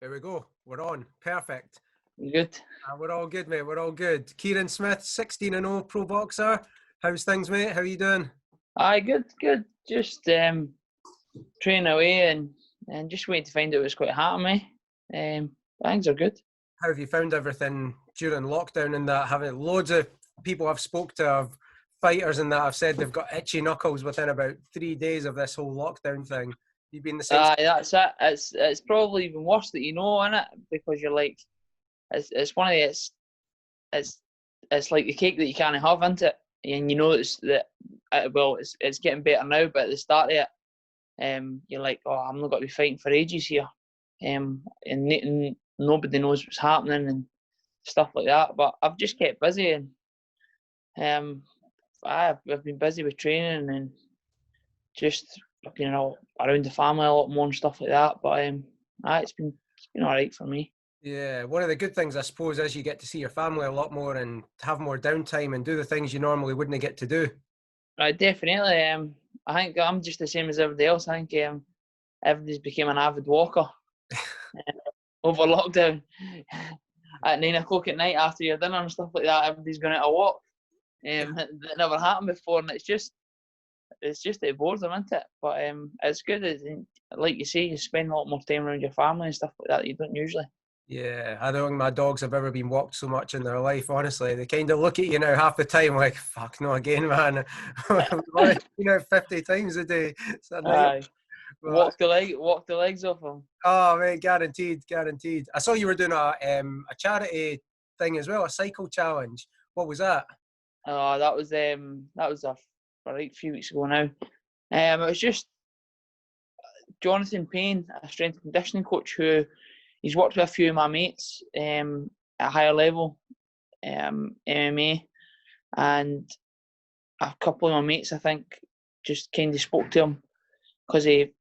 There we go. We're on. Perfect. Good. We're all good, mate. We're all good. Kieran Smith, 16-0 pro boxer. How's things, mate? How are you doing? Aye, good. Just training away and just waiting to find out what's going to happen to me. Things are good. How have you found everything during lockdown and that? Having loads of people I've spoke to, of fighters and that, have said they've got itchy knuckles within about 3 days of this whole lockdown thing. You've been the same? Aye, that's it. It's probably even worse that innit? Because you're like, it's one of the it's like the cake that you can't have, isn't it? And you know it's getting better now, but at the start of it, you're like, oh, I'm not going to be fighting for ages here, and nobody knows what's happening and stuff like that. But I've just kept busy, and I've been busy with training and just around the family a lot more and stuff like that. But it's been all right for me. Yeah, one of the good things, I suppose, is you get to see your family a lot more and have more downtime and do the things you normally wouldn't get to do. Right, definitely. I think I'm just the same as everybody else. I think everybody's became an avid walker over lockdown. At 9 o'clock at night after your dinner and stuff like that, everybody's going out a walk. That never happened before, and it's just it bores them, isn't it? But it's good. Like you say, you spend a lot more time around your family and stuff like that you don't usually. Yeah, I don't think my dogs have ever been walked so much in their life, honestly. They kind of look at you now half the time like, fuck, no, again, man. 50 times a day. Walk the legs off them. Oh, mate, guaranteed. I saw you were doing a charity thing as well, a cycle challenge. What was that? Oh, that was a few weeks ago now. It was just Jonathan Payne, a strength and conditioning coach who he's worked with a few of my mates at a higher level, MMA, and a couple of my mates, I think, just kind of spoke to him because he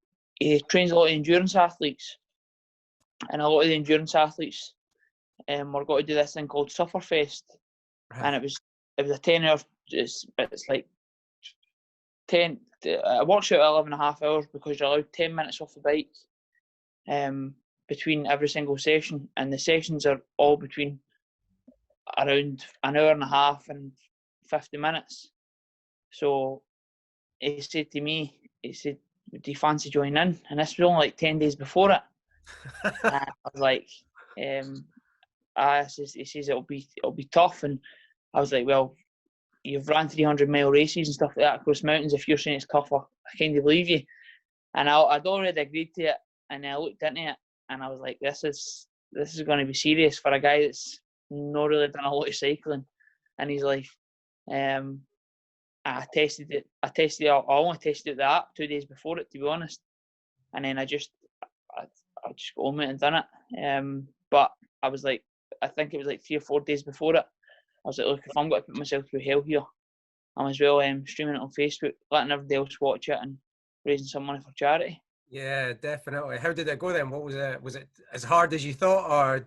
trains a lot of endurance athletes, and a lot of the endurance athletes were going to do this thing called Sufferfest, and it was a 10-hour. It's like 10. It works out 11.5 hours because you're allowed 10 minutes off the bike between every single session, and the sessions are all between around an hour and a half and 50 minutes. So he said to me, do you fancy joining in? And this was only like 10 days before it. And I was like, he says it'll be tough, and I was like, well, you've ran 300-mile races and stuff like that across mountains. If you're saying it's tougher, I kind of believe you. And I'd already agreed to it, and I looked into it, and I was like, this is going to be serious for a guy that's not really done a lot of cycling in his life. I tested it. I only tested it the app 2 days before it, to be honest, and then I just got on with it and done it. But I was like, I think it was like 3 or 4 days before it, I was like, look, if I'm going to put myself through hell here, I might as well streaming it on Facebook, letting everybody else watch it and raising some money for charity. Yeah, definitely. How did it go then? What was it? Was it as hard as you thought, or?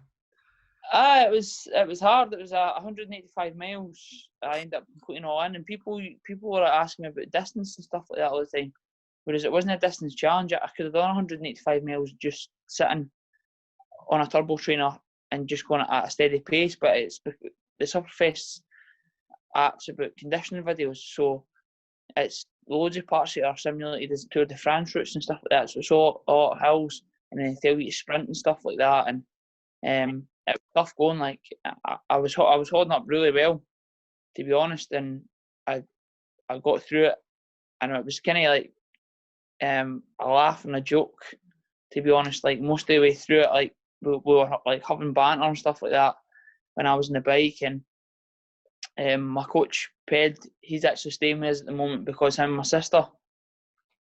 It was hard. It was 185 miles. I ended up completing all in, and people were asking me about distance and stuff like that all the time. Whereas it wasn't a distance challenge. I could have done 185 miles just sitting on a turbo trainer and just going at a steady pace. But it's the Sufferfest app's about conditioning videos, so it's loads of parts that are simulated as Tour de France routes and stuff like that. So it's all a lot of hills, and then they tell you to sprint and stuff like that. And it was tough going. Like I was holding up really well, to be honest, and I got through it, and it was kind of like a laugh and a joke, to be honest. Like most of the way through it, like we were like having banter and stuff like that when I was on the bike, and my coach Ped, he's actually staying with us at the moment because him and my sister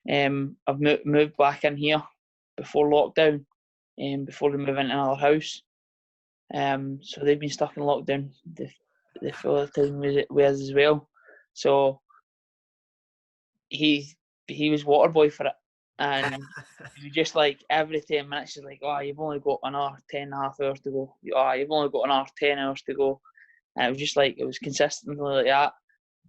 have moved back in here before lockdown, before they move into another house. So they've been stuck in lockdown the full time with us as well. So he was water boy for it, and he was just like every 10 minutes he's like, oh, you've only got another 10.5 hours to go. Oh, you've only got another 10 hours to go. And it was just like, it was consistently like that,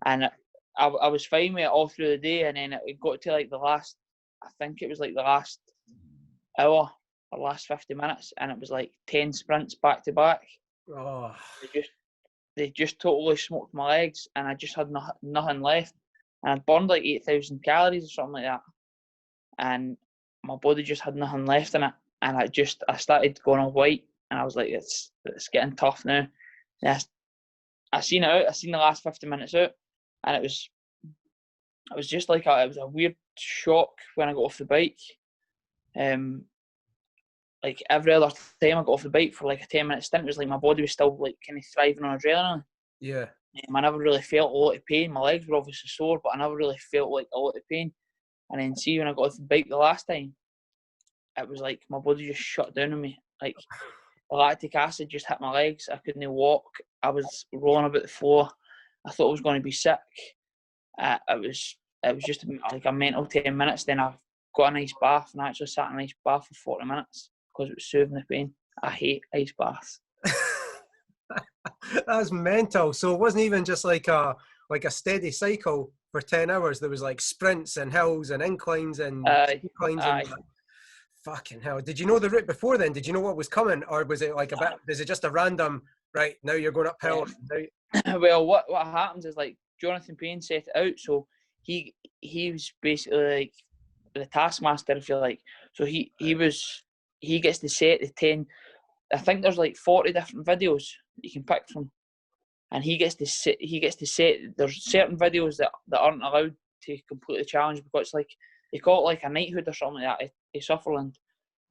and I was fine with it all through the day, and then it got to like the last, I think it was like the last hour, the last 50 minutes, and it was like 10 sprints back to back. Oh, They just totally smoked my legs, and I just had nothing left. And I'd burned like 8,000 calories or something like that, and my body just had nothing left in it. And I started going all white, and I was like, it's getting tough now. And I seen it out. I seen the last 50 minutes out, and it was just like it was a weird shock when I got off the bike. Like every other time I got off the bike for like a 10-minute stint, it was like my body was still like kind of thriving on adrenaline. yeah. I never really felt a lot of pain. My legs were obviously sore, but I never really felt like a lot of pain. And then see when I got off the bike the last time, it was like my body just shut down on me. Like the lactic acid just hit my legs. I couldn't walk. I was rolling about the floor. I thought I was going to be sick. It was just like a mental 10 minutes. Then I got a nice bath, and I actually sat in a nice bath for 40 minutes because it was soothing the pain. I hate ice baths. That's mental. So it wasn't even just like a steady cycle for 10 hours. There was like sprints and hills and inclines and declines and fucking hell. Did you know the route before then? Did you know what was coming, or was it like is it just a random, right, now you're going uphill? Well, what happens is like Jonathan Payne set it out, so he was basically like the taskmaster, if you like. So he gets to set the 10. I think there's like 40 different videos you can pick from, and he gets to set. There's certain videos that aren't allowed to complete the challenge because it's like they call it like a knighthood or something like that in Sutherland,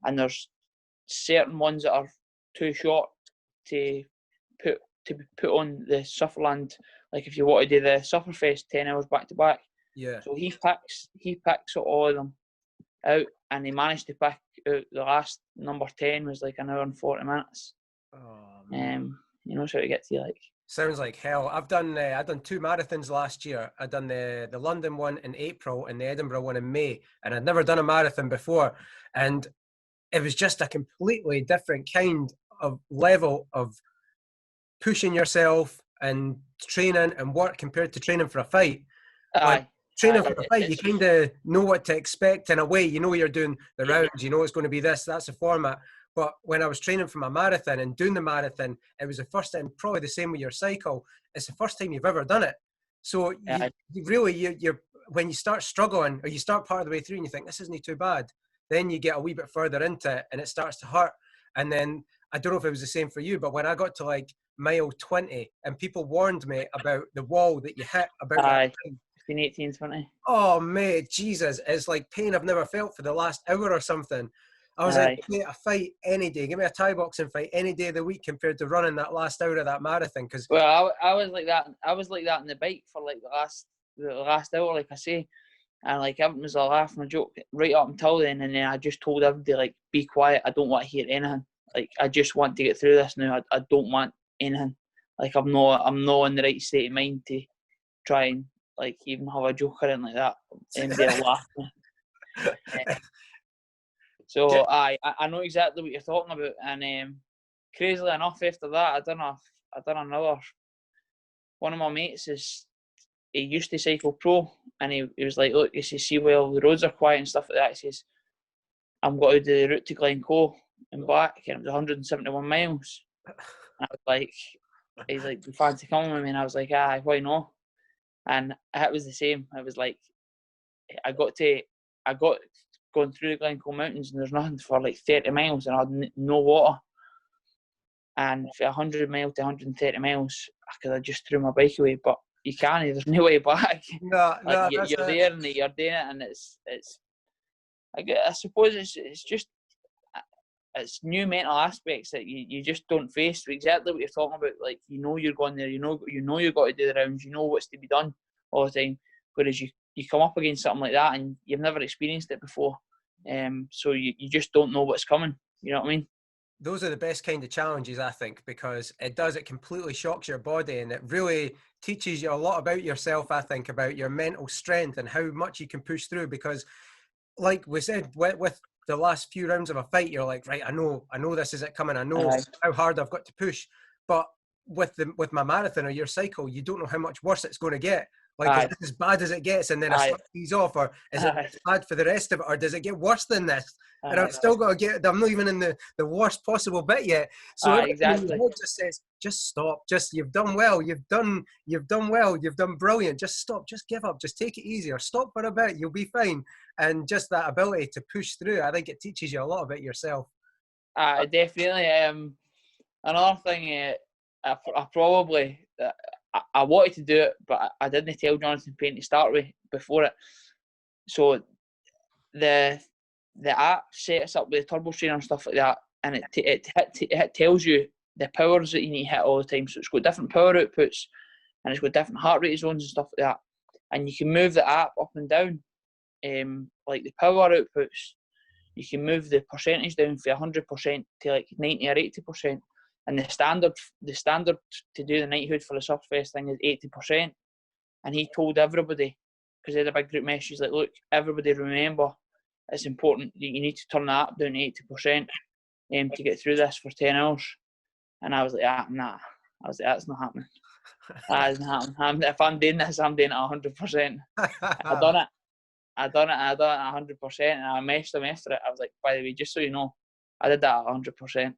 and there's certain ones that are too short to be put on the Sutherland. Like if you want to do the Sufferfest 10 hours back to back, yeah. So he picks all of them out, and he managed to pick out the last number 10 was like an hour and 40 minutes. Oh, You know, so to get to like. Sounds like hell. I've done 2 marathons last year. I'd done the London one in April and the Edinburgh one in May, and I'd never done a marathon before, and it was just a completely different kind of level of pushing yourself and training and work compared to training for a fight. Training for a fight, you kind of know what to expect in a way. You know you're doing the rounds, you know it's going to be this, that's the format. But when I was training for my marathon and doing the marathon, it was the first time, probably the same with your cycle, it's the first time you've ever done it. So you're when you start struggling, or you start part of the way through and you think, this isn't too bad, then you get a wee bit further into it and it starts to hurt. And then, I don't know if it was the same for you, but when I got to like mile 20 and people warned me about the wall that you hit about 18, 20. Oh mate, Jesus, it's like pain I've never felt for the last hour or something. I was like, give me a fight any day, give me a Thai boxing fight any day of the week compared to running that last hour of that marathon. Because I was like that. I was like that on the bike for like the last hour, like I say, and like everyone was a laugh and a joke right up until then, and then I just told everybody like, be quiet. I don't want to hear anything. Like I just want to get through this now. I don't want anything. Like I'm not in the right state of mind to try and like even have a joke or anything like that. Anybody laugh. So I know exactly what you're talking about, and crazily enough, after that, I done another. One of my mates he used to cycle pro, and he was like, look, he says, see, well, the roads are quiet and stuff like that. He says, I'm going to do the route to Glencoe and back, and it was 171 miles. And I was like, he's like, do you fancy coming with me? And I was like, why not? And it was the same. It was like, I got going through the Glencoe Mountains, and there's nothing for like 30 miles, and I had no water. And for 100 miles to 130 miles, I could have just threw my bike away, but you can't. There's no way back. You're there and you're doing it, and it's. I suppose it's just it's new mental aspects that you just don't face. Exactly what you're talking about. Like you're going there, you know you've got to do the rounds, you know what's to be done all the time. Whereas you come up against something like that and you've never experienced it before, so you just don't know what's coming. You know what I mean? Those are the best kind of challenges, I think, because it completely shocks your body, and it really teaches you a lot about yourself, I think, about your mental strength and how much you can push through. Because like we said, with the last few rounds of a fight, you're like, right, I know this is it coming, I know how hard I've got to push. But with my marathon or your cycle, you don't know how much worse it's going to get. Like, is this as bad as it gets and then I slip these off, or is it bad for the rest of it, or does it get worse than this? And I've still got to get, I'm not even in the worst possible bit yet. So exactly. your head just says, just stop, just, you've done well, you've done well, you've done brilliant, just stop, just give up, just take it easier, stop for a bit, you'll be fine. And just that ability to push through, I think it teaches you a lot about yourself. Definitely. Another thing, I probably, I wanted to do it, but I didn't tell Jonathan Payne to start with before it. So the app sets up with the turbo trainer and stuff like that, and it tells you the powers that you need to hit all the time. So it's got different power outputs, and it's got different heart rate zones and stuff like that. And you can move the app up and down, like the power outputs. You can move the percentage down from 100% to like 90 or 80%. And the standard to do the knighthood for the Surfest thing is 80%. And he told everybody, because they had a big group message, like, look, everybody remember, it's important that you need to turn the app down to 80% to get through this for 10 hours. And I was like, nah. I was like, that's not happening. That isn't happening. If I'm doing this, I'm doing it 100%. I done it 100%, and I messaged him after it. I was like, by the way, just so you know, I did that 100%.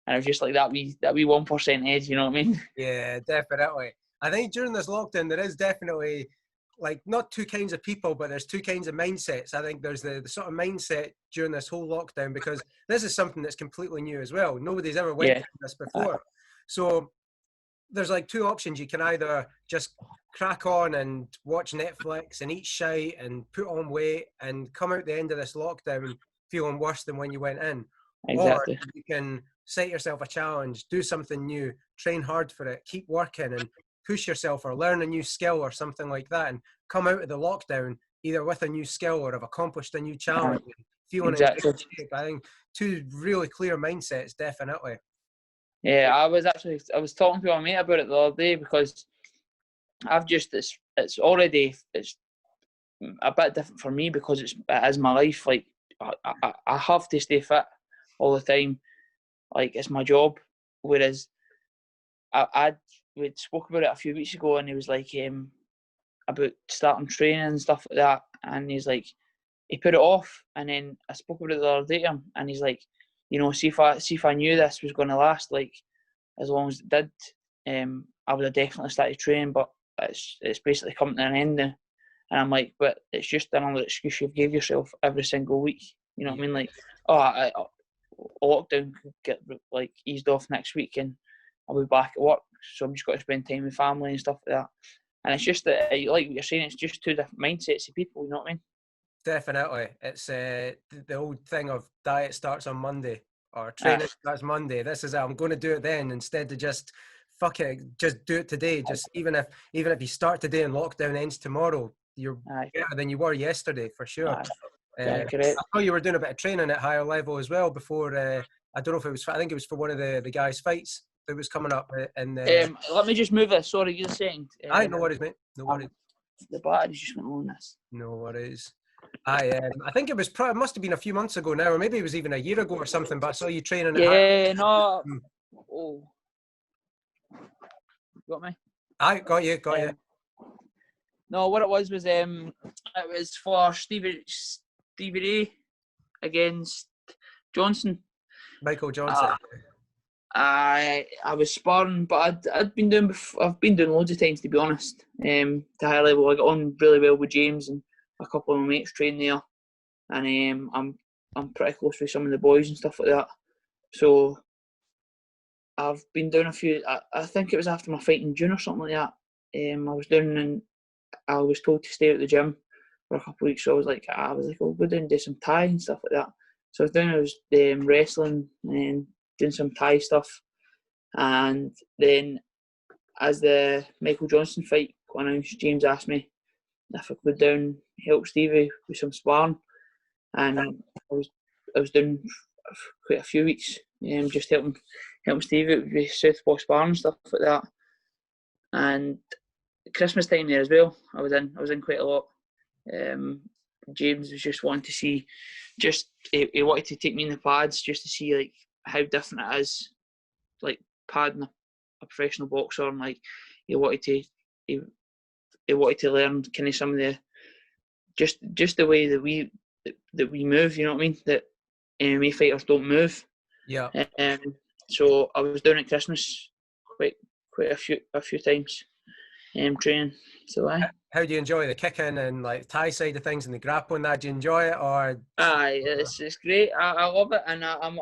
And it was just like that wee 1% edge, you know what I mean? Yeah, definitely. I think during this lockdown, there is definitely, like, not two kinds of people, but there's two kinds of mindsets. I think there's the sort of mindset during this whole lockdown, because this is something that's completely new as well. Nobody's ever went through this before. So there's like two options. You can either just crack on and watch Netflix and eat shite and put on weight and come out the end of this lockdown feeling worse than when you went in. Exactly. Or you can set yourself a challenge, do something new, train hard for it, keep working and push yourself, or learn a new skill or something like that, and come out of the lockdown either with a new skill or have accomplished a new challenge, and feeling in good shape. I think two really clear mindsets, definitely. Yeah, I was talking to my mate about it the other day, because it's a bit different for me, because it is my life. Like, I have to stay fit all the time. Like, it's my job. Whereas we'd spoke about it a few weeks ago, and he was like, about starting training and stuff like that. And he's like, he put it off. And then I spoke about it the other day to him, and he's like, you know, see if I knew this was going to last, like, as long as it did, I would have definitely started training. But it's basically coming to an end now. And I'm like, but it's just another excuse you've gave yourself every single week. You know what I mean? Like, lockdown could get like eased off next week, and I'll be back at work. So I'm just got to spend time with family and stuff like that. And it's just that, like what you're saying, it's just two different mindsets of people. You know what I mean? Definitely. It's the old thing of diet starts on Monday, or training starts Monday. This is it. I'm going to do it then, instead of just fuck it, just do it today. Just even if you start today and lockdown ends tomorrow, you're better than you were yesterday, for sure. I thought you were doing a bit of training at higher level as well before. I don't know if it was. I think it was for one of the guys' fights that was coming up. Let me just move this. Sorry, you're saying. No worries, mate. No worries. The battery just went on this. No worries. I think it was it must have been a few months ago now, or maybe it was even a year ago or something. But I saw you training. No. Oh, got me. I got you. No, what it was it was for Stevie Ray against Johnson. Michael Johnson. I was sparring, but I've been doing loads of times, to be honest. To higher level, I got on really well with James, and a couple of my mates train there, and I'm pretty close with some of the boys and stuff like that. So I've been doing a few. I think it was after my fight in June or something like that. I was down, and I was told to stay at the gym for a couple of weeks. So I was like, oh, go down and do some Thai and stuff like that. So I was wrestling and doing some Thai stuff, and then as the Michael Johnson fight got announced, James asked me if I could go down and help Stevie with some sparring, and I was doing quite a few weeks, just helping Stevie with southpaw sparring and stuff like that. And Christmas time there as well, I was in quite a lot. James was just wanting to see, he wanted to take me in the pads just to see like how different it is, like padding a professional boxer, and like he he wanted to learn kind of some of the just the way that we move. You know what I mean? That MMA fighters don't move. Yeah. So I was down at Christmas quite a few times, training. So How do you enjoy the kicking and like Thai side of things and the grappling? That do you enjoy it or? It's great. I love it, and I'm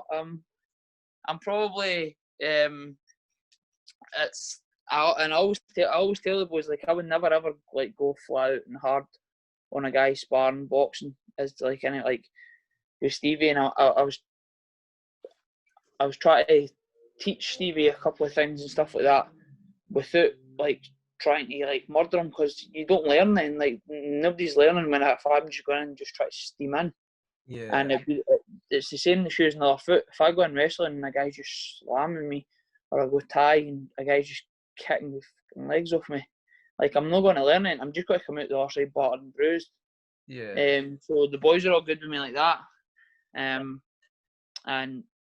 probably it's and I always tell the boys, like, I would never ever like go flat out and hard on a guy sparring boxing as like any like with Stevie, and I was trying to teach Stevie a couple of things and stuff like that without like trying to like murder him, because you don't learn then. Like, nobody's learning when if I'm just going in and just try to steam in. Yeah. And it's the same in the shoes and the other foot. If I go in wrestling and a guy's just slamming me, or I go Thai and a guy's just kicking the fucking legs off me, like, I'm not going to learn it. I'm just going to come out the other side battered and bruised. Yeah. So the boys are all good with me like that. And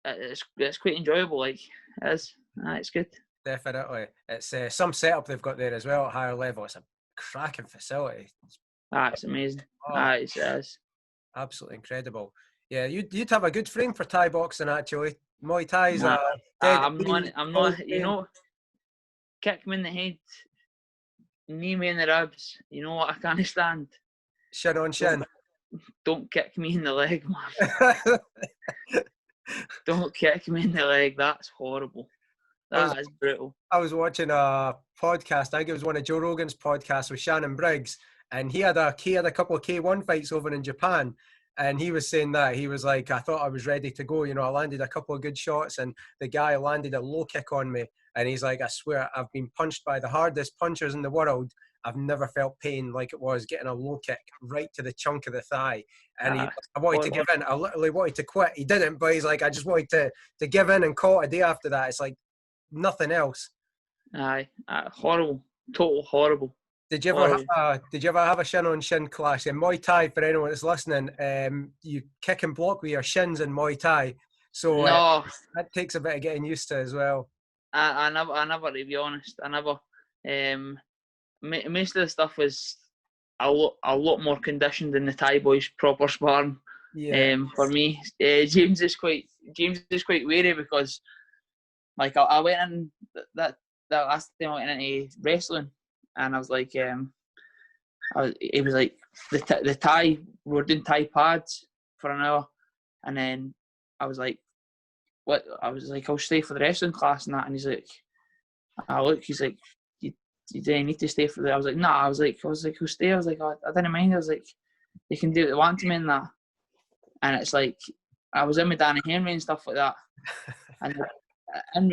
it's quite enjoyable. Like, it is. It's good. Definitely. It's some setup they've got there as well at higher level. It's a cracking facility. It's amazing. It is. Absolutely incredible. Yeah, you'd have a good frame for Thai boxing actually. Muay Thai's I'm not. You know, kick me in the head, knee me in the ribs. You know what I can't stand? Shin on shin. Don't kick me in the leg, man. Don't kick me in the leg. That's horrible. That is brutal. I was watching a podcast. I think it was one of Joe Rogan's podcasts with Shannon Briggs, and he had a couple of K1 fights over in Japan, and he was saying that he was like, I thought I was ready to go. You know, I landed a couple of good shots, and the guy landed a low kick on me, and he's like, I swear, I've been punched by the hardest punchers in the world. I've never felt pain like it was getting a low kick right to the chunk of the thigh. And I wanted to give in. I literally wanted to quit. He didn't, but he's like, I just wanted to give in and call it a day after that. It's like nothing else. Horrible. Total horrible. Did you ever have a shin on shin clash? In Muay Thai, for anyone that's listening, you kick and block with your shins in Muay Thai. So no, that takes a bit of getting used to as well. I never, to be honest, I never. Most of the stuff was a lot more conditioned than the Thai boys proper sparring. Yeah. For me, James is quite wary, because like I went in that last time I went into wrestling, and I was like, it was like the Thai, we were doing Thai pads for an hour, and then I was like, what? I was like, I'll stay for the wrestling class and that, and he's like, he's like, you didn't need to stay for that. I was like, nah. I was like, who'll stay? I was like, I didn't mind. I was like, they can do what they want to me and that. And it's like, I was in with Danny Henry and stuff like that. And in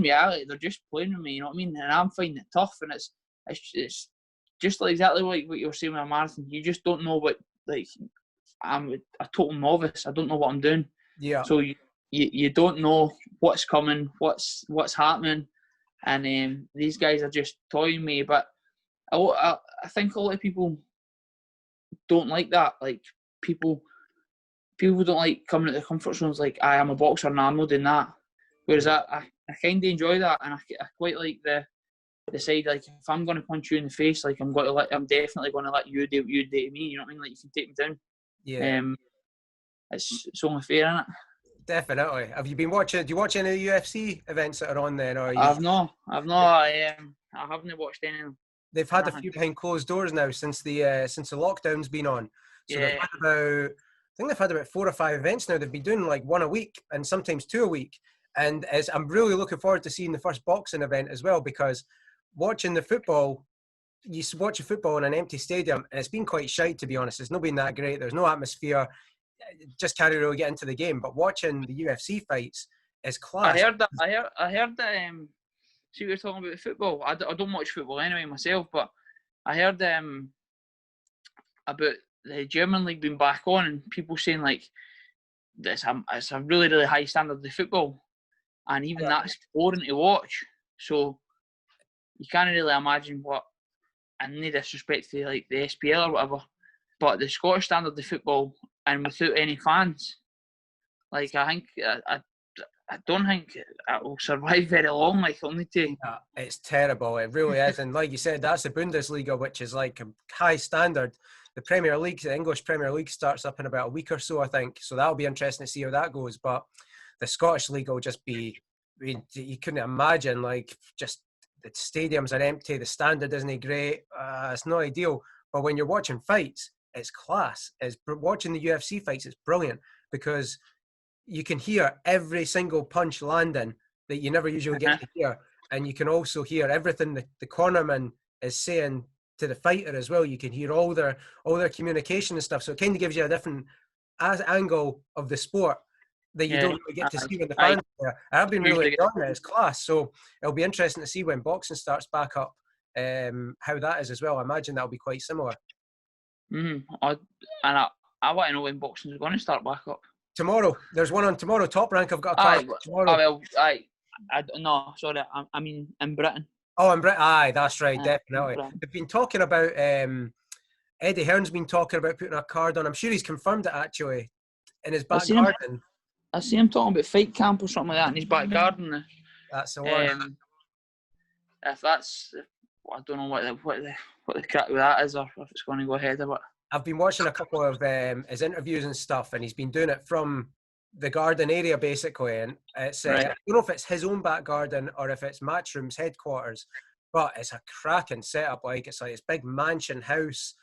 reality, they're just playing with me. You know what I mean? And I'm finding it tough. And it's just like exactly like what you were saying with a marathon. You just don't know what, like, I'm a total novice. I don't know what I'm doing. Yeah. So you don't know what's coming, what's happening. And these guys are just toying me, but I think a lot of people don't like that. Like, people don't like coming out of their comfort zones. Like, I am a boxer, and I'm not doing that. Whereas I kind of enjoy that, and I quite like the side. Like, if I'm going to punch you in the face, like, I'm definitely going to let you do what you do to me. You know what I mean? Like, you can take me down. Yeah. It's only fair, isn't it? Definitely. Have you been watching? Do you watch any of the UFC events that are on then? Or I've not. I haven't watched any of them. They've had a few behind closed doors now since the lockdown's been on. So they've had they've had about 4 or 5 events now. They've been doing like one a week and sometimes 2 a week. And I'm really looking forward to seeing the first boxing event as well, because watching the football, you watch a football in an empty stadium, and it's been quite shite, to be honest. It's not been that great. There's no atmosphere. Just can't really get into the game. But watching the UFC fights is class. I heard that. See what you're talking about football. I don't watch football anyway myself, but I heard about the German league being back on, and people saying like it's a really, really high standard of football, and even that's boring to watch. So you can't really imagine what, and no disrespect to like the SPL or whatever, but the Scottish standard of football, and without any fans, like I think I don't think it will survive very long. Like, it'll need to. Yeah, it's terrible. It really is. And like you said, that's the Bundesliga, which is like a high standard. The Premier League, the English Premier League, starts up in about a week or so, I think. So that'll be interesting to see how that goes. But the Scottish League will just be, I mean, you couldn't imagine, like, just the stadiums are empty, the standard isn't great. It's not ideal. But when you're watching fights, it's class. Watching the UFC fights, it's brilliant because you can hear every single punch landing that you never usually get to hear. And you can also hear everything the cornerman is saying to the fighter as well. You can hear all their communication and stuff. So it kind of gives you a different angle of the sport that you don't really get to see when the fans are there. I've been really enjoying it. It's class. So it'll be interesting to see when boxing starts back up, how that is as well. I imagine that'll be quite similar. I want to know when boxing is going to start back up. Tomorrow. There's one on tomorrow. Top Rank, I've got a card tomorrow. No, sorry. I mean, in Britain. Oh, in Britain. Aye, that's right. Definitely. They've been talking about, Eddie Hearn's been talking about putting a card on. I'm sure he's confirmed it, actually, in his back garden. I see him talking about Fight Camp or something like that in his back garden. That's the one. If that's... I don't know what the crack with that is, or if it's going to go ahead or what. I've been watching a couple of his interviews and stuff, and he's been doing it from the garden area, basically. And it's I don't know if it's his own back garden or if it's Matchroom's headquarters, but it's a cracking setup. Like, it's like this big mansion house.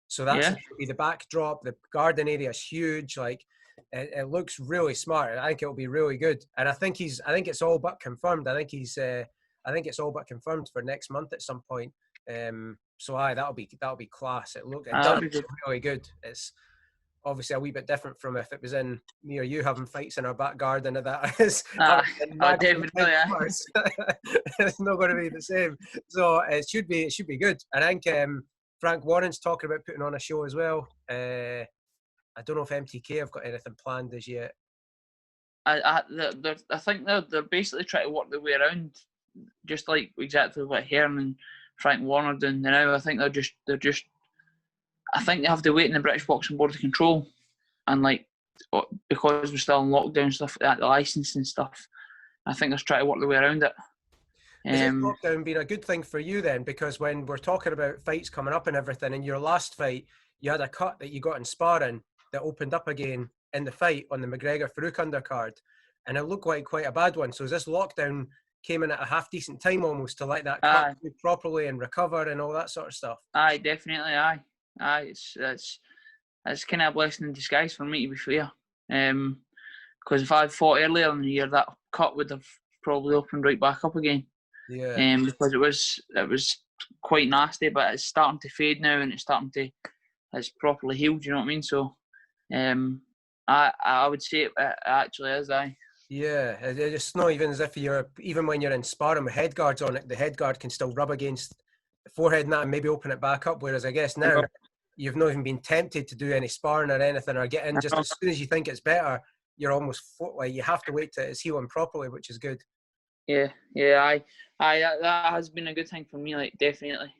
So that's be the backdrop. The garden area is huge. Like, it looks really smart. I think it'll be really good. And I think it's all but confirmed. I think it's all but confirmed for next month at some point. So that'll be class. It does look really good. It's obviously a wee bit different from if it was in me or you having fights in our back garden. That is, definitely. It's not going to be the same. So it should be good. And I think Frank Warren's talking about putting on a show as well. I don't know if MTK have got anything planned as yet. I think they're basically trying to work their way around, just like exactly what Hearn and Frank Warren are doing now. I think they're just. I think they have to wait in the British Boxing Board of Control, and like because we're still in lockdown stuff like that, the licensing stuff. I think they're trying to work their way around it. Has lockdown been a good thing for you then? Because when we're talking about fights coming up and everything, in your last fight, you had a cut that you got in sparring that opened up again in the fight on the McGregor-Farouk undercard, and it looked like quite a bad one. So is this lockdown came in at a half decent time almost to let that cut do properly and recover and all that sort of stuff? Aye, definitely, aye. It's kind of a blessing in disguise for me, to be fair. Because if I'd fought earlier in the year, that cut would have probably opened right back up again. Yeah. Because it was quite nasty, but it's starting to fade now, and it's properly healed. You know what I mean? So, I would say it actually is. Aye. Yeah, it's not even as if even when you're in sparring with head guards on it, the head guard can still rub against the forehead and that and maybe open it back up. Whereas I guess now you've not even been tempted to do any sparring or anything or get in just as soon as you think it's better, you're almost like you have to wait till it's healing properly, which is good. Yeah, that has been a good thing for me. Like definitely.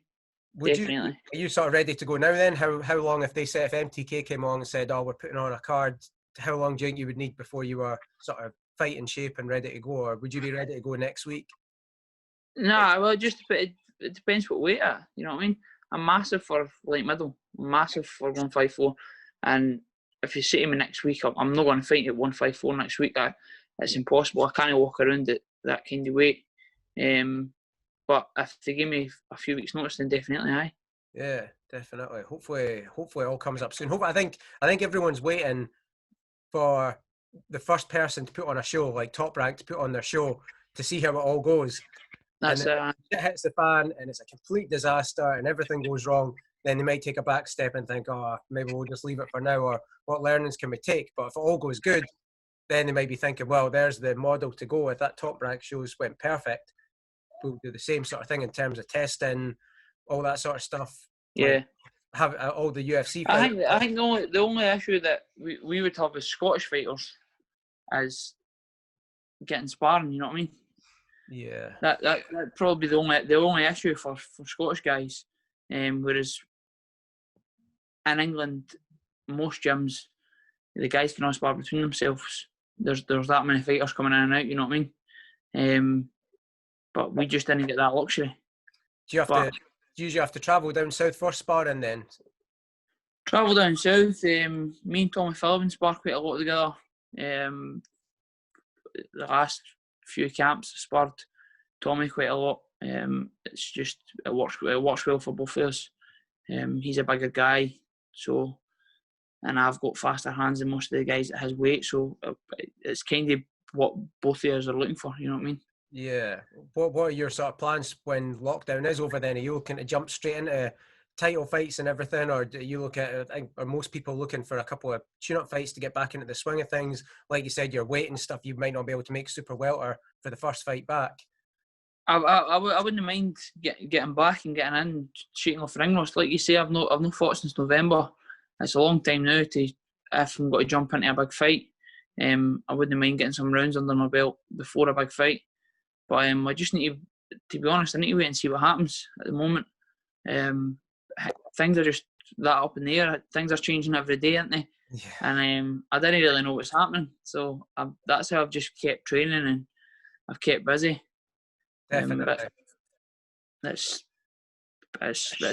Are you sort of ready to go now then? How long if MTK came along and said, "Oh, we're putting on a card"? How long do you think you would need before you were sort of fight in shape and ready to go, or would you be ready to go next week? Nah, well, it depends what weight at. You know what I mean? I'm massive for light middle, massive for 154, and if you say to me next week, I'm not going to fight at 154 next week. It's impossible. I can't walk around at that kind of weight. But if they give me a few weeks' notice, then definitely, aye. Yeah, definitely. Hopefully, it all comes up soon. I think everyone's waiting for the first person to put on a show, like Top Rank, to put on their show to see how it all goes. That's and it hits the fan and it's a complete disaster and everything goes wrong, then they might take a back step and think, oh, maybe we'll just leave it for now, or what learnings can we take? But if it all goes good, then they might be thinking, well, there's the model to go. If that Top Rank shows went perfect, we'll do the same sort of thing in terms of testing, all that sort of stuff. Yeah. Like, have all the UFC fighters. I think the only issue that we would have as Scottish fighters is getting sparring. You know what I mean? Yeah. That probably the only issue for Scottish guys. Whereas in England, most gyms, the guys can all spar between themselves. there's that many fighters coming in and out. You know what I mean? But we just didn't get that luxury. Do you usually have to travel down south for sparring then? Travel down south. Me and Tommy Phillips spar quite a lot together. The last few camps I sparred Tommy quite a lot. It's just it works well for both of us. He's a bigger guy, so, and I've got faster hands than most of the guys at his weight, so it's kind of what both of us are looking for. You know what I mean? Yeah. What are your sort of plans when lockdown is over then? Are you looking to jump straight into title fights and everything, or do you look at, are most people looking for a couple of tune-up fights to get back into the swing of things? Like you said, your weight and stuff, you might not be able to make super welter for the first fight back. I wouldn't mind getting back and getting in, shooting off ring rust. Like you say, I've not fought since November. It's a long time now if I'm going to jump into a big fight. I wouldn't mind getting some rounds under my belt before a big fight. But I just need to be honest, I need to wait and see what happens at the moment. Things are just that up in the air. Things are changing every day, aren't they? Yeah. And I didn't really know what's happening. So that's how I've just kept training and I've kept busy. Definitely. It's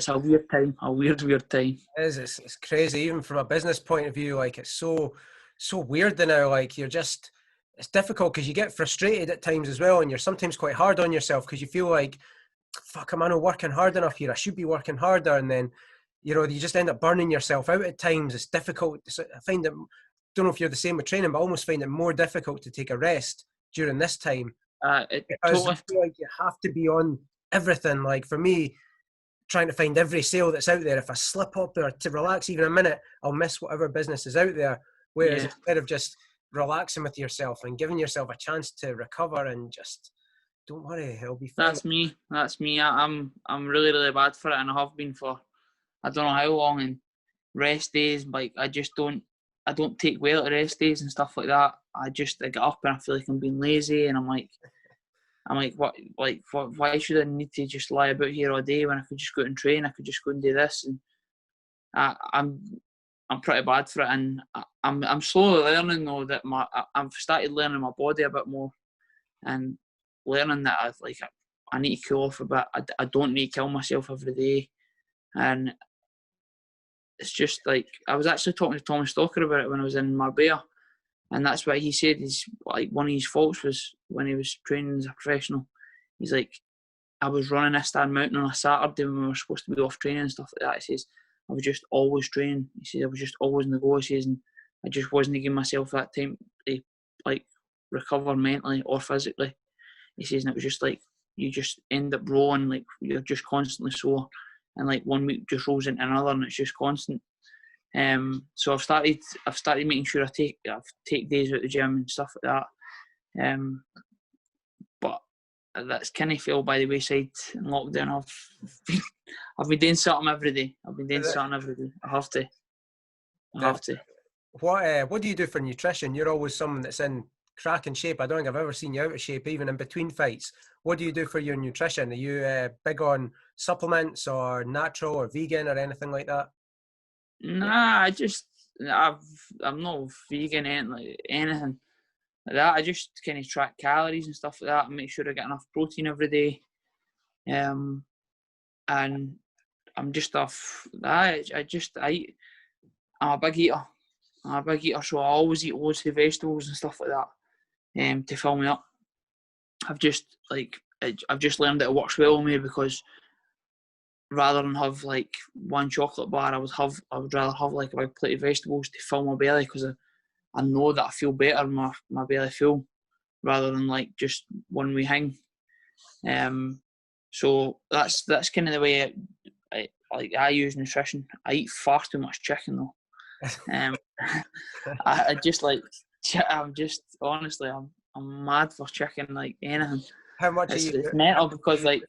a weird time, a weird time. It is. It's crazy. Even from a business point of view, like it's so weird now. Like it's difficult because you get frustrated at times as well, and you're sometimes quite hard on yourself because you feel like, fuck, am I not working hard enough here? I should be working harder, and then you just end up burning yourself out at times. It's difficult. I find it. Don't know if you're the same with training, but I almost find it more difficult to take a rest during this time. Because I feel like you have to be on everything. Like for me, trying to find every sale that's out there. If I slip up or to relax even a minute, I'll miss whatever business is out there. Whereas instead of just relaxing with yourself and giving yourself a chance to recover and just don't worry, it'll be fine. That's me. I'm really, really bad for it, and I have been for I don't know how long. And rest days, like I don't take well at rest days and stuff like that. I get up and I feel like I'm being lazy, and I'm like, what? Why should I need to just lie about here all day when I could just go out and train? I could just go and do this, and I'm pretty bad for it. And I'm slowly learning though that I've started learning my body a bit more, and learning that I need to cool off a bit. I don't need to kill myself every day, and it's just like I was actually talking to Tommy Stalker about it when I was in Marbella. And that's what he said is like one of his faults was when he was training as a professional. He's like, I was running Istan Mountain on a Saturday when we were supposed to be off training and stuff like that. He says, I was just always training. He says, I was just always in the go. He says, and I just wasn't giving myself that time to like recover mentally or physically. He says, and it was just like, you just end up rolling, like you're just constantly sore. And like 1 week just rolls into another and it's just constant. So I've started making sure I take days out the gym and stuff like that. But that's kind of fell by the wayside in lockdown. I've been doing something every day. I have to. What do you do for nutrition? You're always someone that's in cracking shape. I don't think I've ever seen you out of shape, even in between fights. What do you do for your nutrition? Are you big on supplements or natural or vegan or anything like that? Nah, I'm not vegan anything like that. I just kind of track calories and stuff like that and make sure I get enough protein every day. And I'm just off that. I eat. I'm a big eater. So I always eat loads of vegetables and stuff like that. To fill me up. I've just learned that it works well with me because rather than have like one chocolate bar, I would rather have like a big plate of vegetables to fill my belly because I know that I feel better my belly full rather than like just one wee hang. So that's kind of the way I use nutrition. I eat far too much chicken though. I just like I'm just honestly I'm mad for chicken like anything. How much it's mental because like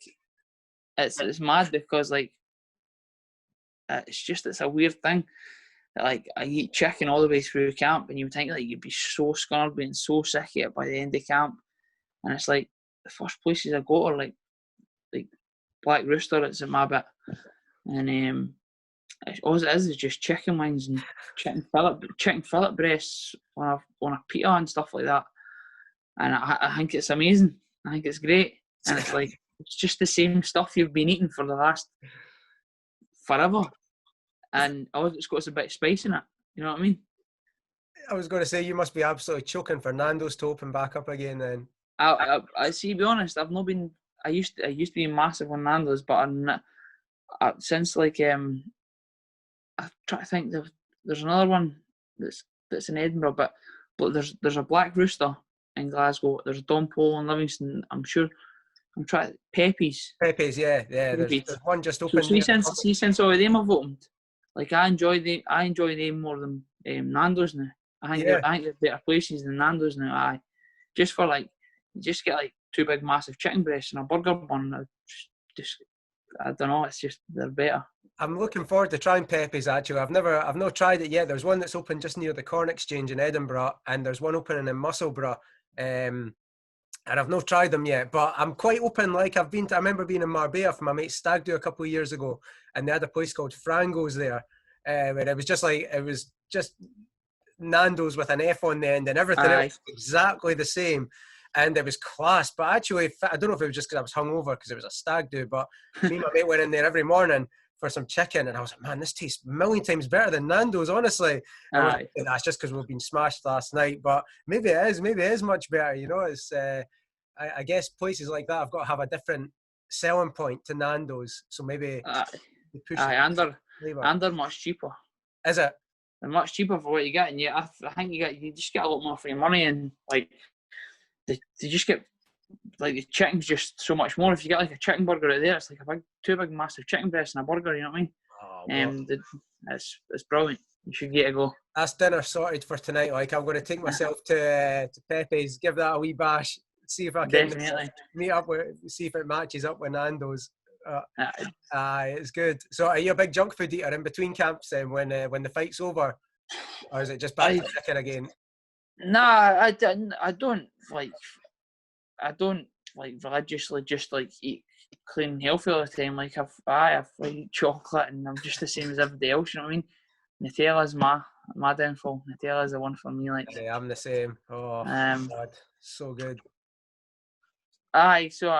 it's mad because like it's a weird thing. Like I eat chicken all the way through camp, and you would think like you'd be so scunnered, being so sick of it by the end of camp. And it's like the first places I go are like Black Rooster. It's at my bit, and all it is just chicken wings and chicken fillet breasts on a pita and stuff like that. And I think it's amazing. I think it's great. And it's like, it's just the same stuff you've been eating for the last forever. And all it's got is a bit of spice in it. You know what I mean? I was going to say, you must be absolutely choking for Nando's to open back up again then. I see, to be honest, I've not been, I used to be massive on Nando's, but since like, I'm trying to think, there's another one that's in Edinburgh, but there's a Black Rooster in Glasgow, there's Don Polo in Livingston, I'm trying, Pepe's, yeah. There's one just so open. since all of them have opened, like I enjoy them more than Nando's now. I think they're better places than Nando's now. Just for like, you just get like 2 big massive chicken breasts and a burger bun. Just I don't know. It's just, they're better. I'm looking forward to trying Pepe's actually. I've not tried it yet. There's one that's open just near the Corn Exchange in Edinburgh, and there's one opening in Musselburgh. And I've not tried them yet, but I'm quite open. Like I remember being in Marbella for my mate's stag do a couple of years ago, and they had a place called Frango's there, where it was just Nando's with an F on the end, and everything else was exactly the same, and it was class. But actually, I don't know if it was just because I was hungover because it was a stag do, but me and my mate went in there every morning for some chicken, and I was like, man, this tastes a million times better than Nando's, honestly. That's just because we've been smashed last night, but maybe it is much better. You know, it's I guess places like that have got to have a different selling point to Nando's, so maybe they push and they're much cheaper. Is it? They're much cheaper for what you get, and I think you just get a lot more for your money, and like they just get, like, the chicken's just so much more. If you get like a chicken burger out there, it's like 2 big massive chicken breasts and a burger. You know what I mean? It's brilliant. You should get a go. That's dinner sorted for tonight. Like, I'm going to take myself to Pepe's, give that a wee bash, see if I can meet up see if it matches up with Nando's. It's good. So, are you a big junk food eater in between camps then when the fight's over, or is it just back to chicken again? Nah, I don't religiously just like eat clean and healthy all the time. Like I've like chocolate, and I'm just the same as everybody else. You know what I mean? Nutella's my downfall. Nutella's the one for me. Like, yeah, I'm the same. Oh, God, so good. So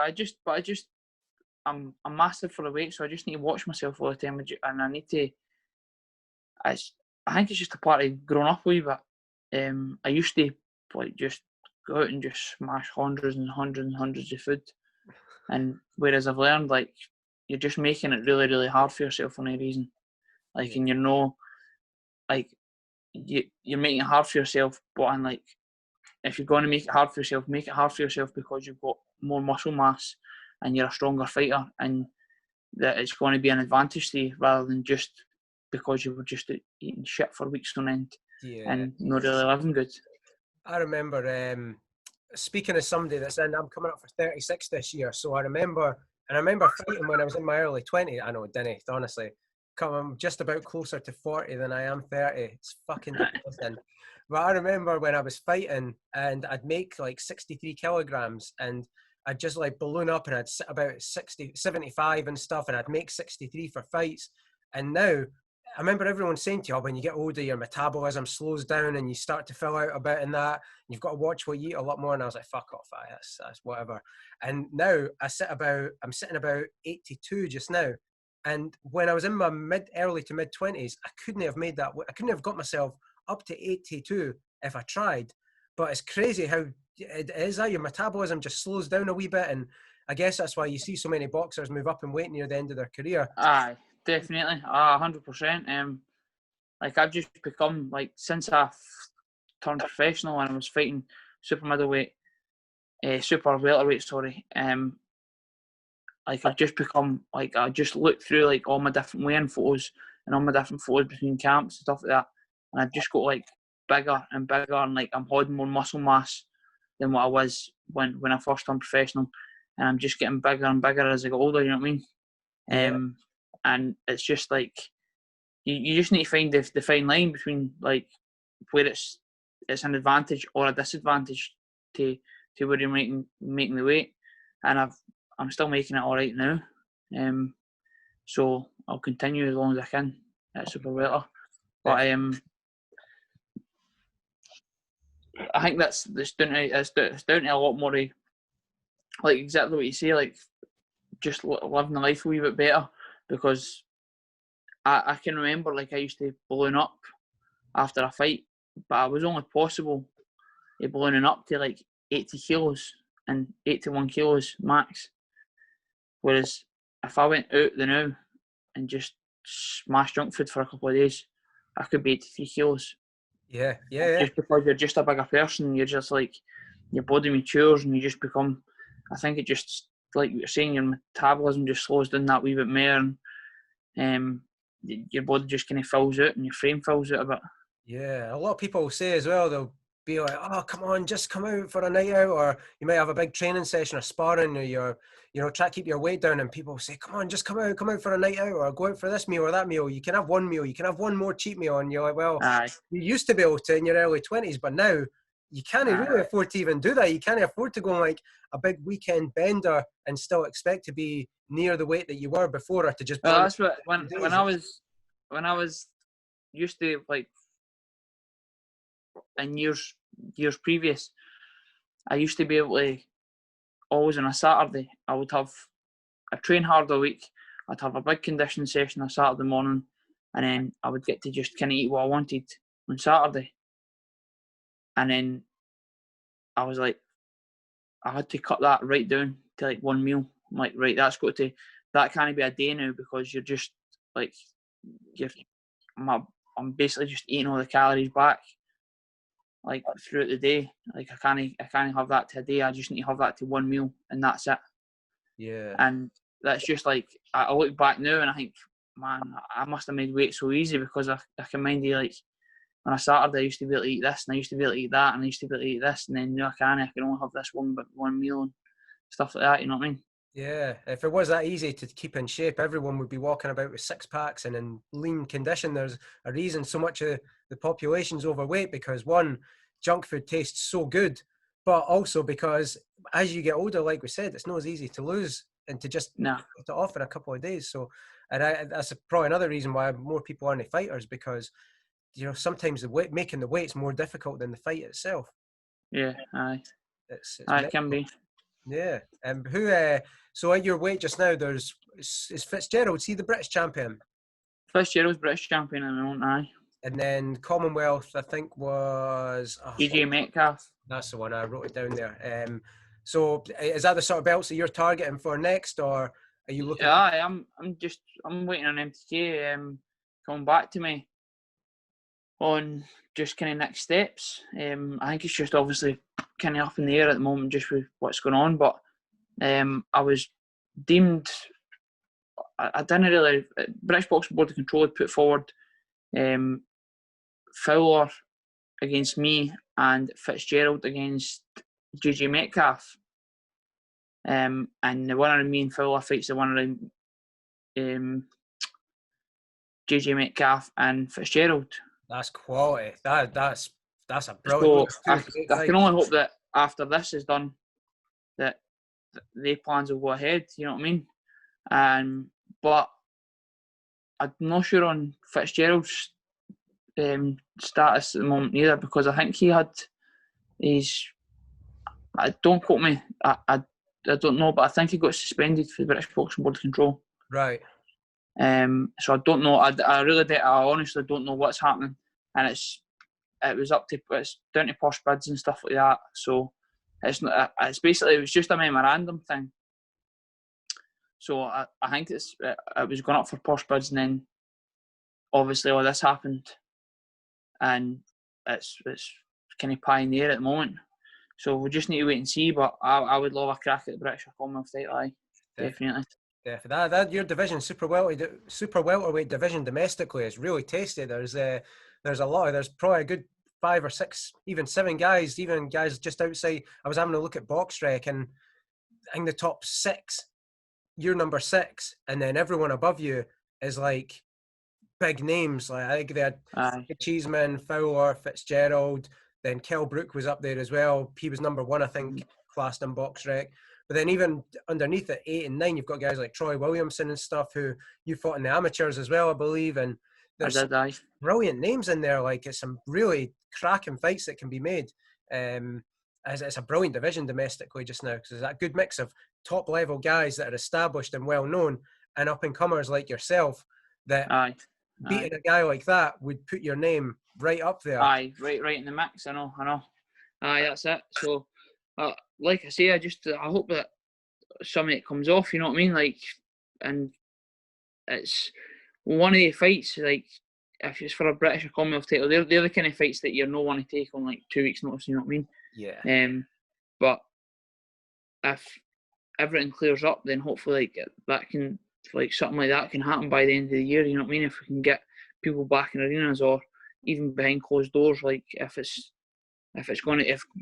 I'm massive for the weight, so I just need to watch myself all the time, and I need to. I think it's just a part of growing up a wee bit. I used to like just go out and just smash hundreds and hundreds and hundreds of food, and whereas I've learned, like, you're just making it really, really hard for yourself for no reason. Like, and like you're making it hard for yourself, but like, if you're going to make it hard for yourself, make it hard for yourself because you've got more muscle mass and you're a stronger fighter, and that it's going to be an advantage to you rather than just because you were just eating shit for weeks on end and not really living good. I remember speaking as somebody that's I'm coming up for 36 this year, so I remember fighting when I was in my early 20s. I know, didn't it? Honestly, I'm just about closer to 40 than I am 30. It's fucking depressing. But I remember when I was fighting, and I'd make like 63 kilograms, and I'd just like balloon up, and I'd sit about 75 and stuff, and I'd make 63 for fights. And now, I remember everyone saying to you, when you get older, your metabolism slows down and you start to fill out a bit in that. You've got to watch what you eat a lot more. And I was like, fuck off, that's whatever. And now I'm sitting about 82 just now. And when I was in my early to mid 20s, I couldn't have made that. I couldn't have got myself up to 82 if I tried. But it's crazy how it is that your metabolism just slows down a wee bit. And I guess that's why you see so many boxers move up in weight near the end of their career. Aye, definitely. 100%. Like, I've just become, like, since I turned professional and I was fighting super welterweight, like, I've just become, like, I just look through, like, all my different weigh-in photos and all my different photos between camps and stuff like that, and I've just got, like, bigger and bigger, and, like, I'm holding more muscle mass than what I was when I first turned professional, and I'm just getting bigger and bigger as I get older, you know what I mean? And it's just, like, you just need to find the fine line between, like, where it's an advantage or a disadvantage to where you're making the weight, and I'm still making it all right now, so I'll continue as long as I can. at super welter. But I think that's down to a lot more of, like, exactly what you say, like just living the life a wee bit better, because I can remember, like, I used to balloon up after a fight, but I was only possible ballooning up to like 80 kilos and 81 kilos max. Whereas if I went out the now and just smashed junk food for a couple of days, I could be 83 kilos. Yeah. Just because you're just a bigger person, you're just like, your body matures and you just become, I think it just, like you're saying, your metabolism just slows down that wee bit more, and your body just kind of fills out and your frame fills out a bit. Yeah, a lot of people say as well, they'll be like, oh, come on, just come out for a night out, or you might have a big training session or sparring, or you're, try to keep your weight down, and people say, come on, just come out for a night out, or go out for this meal or that meal. You can have one meal, you can have one more cheat meal, and you're like, well, Aye. you used to be able to in your early 20s, but now you can't really afford to even do that. You can't afford to go on like a big weekend bender and still expect to be near the weight that you were before, or to just. Well, that's what when I was used to, like, in years previous, I used to be able to always on a Saturday, I would have a train hard a week, I'd have a big conditioning session on Saturday morning, and then I would get to just kind of eat what I wanted on Saturday. And then I was like, I had to cut that right down to like one meal. I'm like, right, that can't be a day now, because you're just like, I'm basically just eating all the calories back, like, throughout the day. Like, I can't have that to a day. I just need to have that to one meal, and that's it. Yeah. And that's just like, I look back now and I think, man, I must have made weight so easy, because I can mind you, like, on a Saturday I used to be able to eat this, and I used to be able to eat that, and I used to be able to eat this, and then now I can only have this one meal and stuff like that, you know what I mean? Yeah, if it was that easy to keep in shape, everyone would be walking about with six packs and in lean condition. There's a reason so much of the population's overweight, because one, junk food tastes so good, but also because as you get older, like we said, it's not as easy to lose and to just put it off in a couple of days. So, and that's probably another reason why more people aren't fighters, because sometimes making the weight's more difficult than the fight itself. Yeah, aye. It's it can be. Yeah. Who? So at your weight just now, is Fitzgerald? Is he the British champion? Fitzgerald's British champion at the moment, aye. And then Commonwealth, I think, was DJ Metcalf. That's the one. I wrote it down there. So is that the sort of belts that you're targeting for next, or are you looking? Yeah, I'm waiting on MTK coming back to me on just kind of next steps. I think it's just obviously kind of up in the air at the moment, just with what's going on. But I was deemed, I didn't really. British Boxing Board of Control had put forward Fowler against me and Fitzgerald against JJ Metcalf. And the winner of me and Fowler fights the winner of JJ Metcalf and Fitzgerald. That's quality. That's a brilliant. So I can only hope that after this is done, that their plans will go ahead. You know what I mean? But I'm not sure on Fitzgerald's status at the moment either, because I think he had his. Don't quote me. I don't know, but I think he got suspended for the British Boxing Board of Control. Right. So I don't know. I honestly don't know what's happening, and it's down to posh bids and stuff like that. So it's not. It's basically, it was just a memorandum thing. So I think it was going up for posh bids, and then obviously all this happened, and it's kind of pie in the air at the moment. So we just need to wait and see. But I would love a crack at the British Commonwealth title. Aye, definitely. Yeah, that your division, super welterweight division domestically is really tasty. There's a lot. There's probably a good 5 or 6, even 7 guys, even guys just outside. I was having a look at BoxRec, and I think the top 6, you're number 6, and then everyone above you is like big names. Like I think they had Cheeseman, Fowler, Fitzgerald. Then Kell Brook was up there as well. He was number 1, I think, classed in BoxRec. But then even underneath at 8 and 9, you've got guys like Troy Williamson and stuff who you fought in the amateurs as well, I believe. And I there's did, aye. brilliant names in there. Like, it's some really cracking fights that can be made. As it's a brilliant division domestically just now, because there's that good mix of top level guys that are established and well known, and up and comers like yourself. That Aye. beating a guy like that would put your name right up there. Aye, right in the mix. I know. Aye, that's it. So, like I say, I hope that some of it comes off. You know what I mean? Like, and it's one of the fights. Like, if it's for a British or Commonwealth title, they're the kind of fights that you're no one to take on like 2 weeks' notice. You know what I mean? Yeah. But if everything clears up, then hopefully that can, like, something like that can happen by the end of the year. You know what I mean? If we can get people back in arenas, or even behind closed doors, like if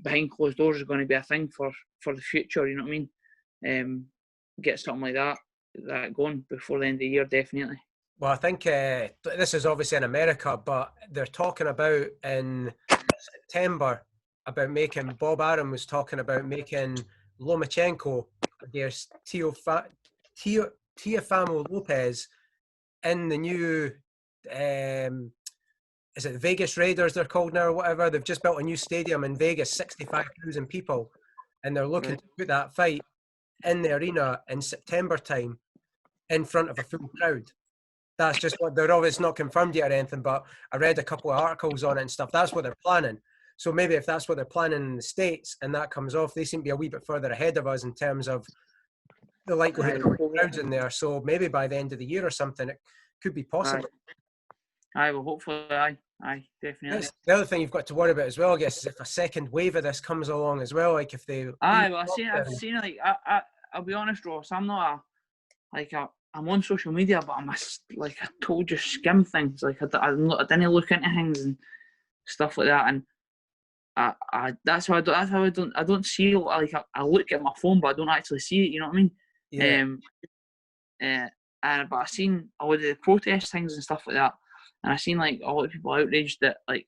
behind closed doors is going to be a thing for the future, you know what I mean? Get something like that going before the end of the year, definitely. Well, I think this is obviously in America, but they're talking about in September about making. Bob Arum was talking about making Lomachenko against Teofimo Lopez in the new. Is it the Vegas Raiders they're called now or whatever? They've just built a new stadium in Vegas, 65,000 people, and they're looking to put that fight in the arena in September time in front of a full crowd. That's just what they're obviously not confirmed yet or anything, but I read a couple of articles on it and stuff. That's what they're planning. So maybe if that's what they're planning in the States and that comes off, they seem to be a wee bit further ahead of us in terms of the likelihood of crowds in there. So maybe by the end of the year or something, it could be possible. Aye, well, hopefully, aye, definitely. The other thing you've got to worry about as well, I guess, is if a second wave of this comes along as well. Like if they. Aye, well, I've seen like I'll be honest, Ross. I'm not I'm on social media, but I'm like I told you, skim things. Like I didn't look into things and stuff like that, and that's how I don't see, like I look at my phone, but I don't actually see it. You know what I mean? Yeah. But I seen a lot of the protest things and stuff like that, and I seen like a lot of people outraged that like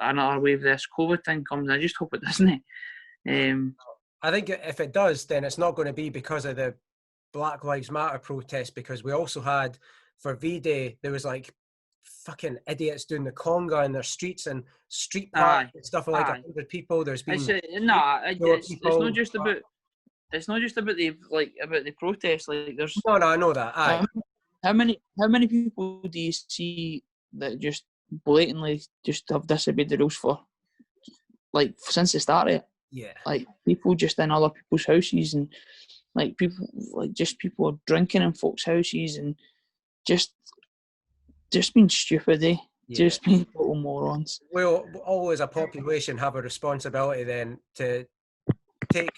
another wave of this COVID thing comes. And I just hope it doesn't. I think if it does, then it's not going to be because of the Black Lives Matter protest, because we also had for V-Day, there was like fucking idiots doing the conga in their streets and street parks and stuff with like 100 people. There's been it's not just about the protest. Like there's no, I know that. Aye. How many people do you see that just blatantly just have disobeyed the rules for, like, since the start of it? Yeah. Like people just in other people's houses, and like people are drinking in folks' houses and just being stupid, eh? Yeah. Just being total morons. We'll all as a population have a responsibility then to take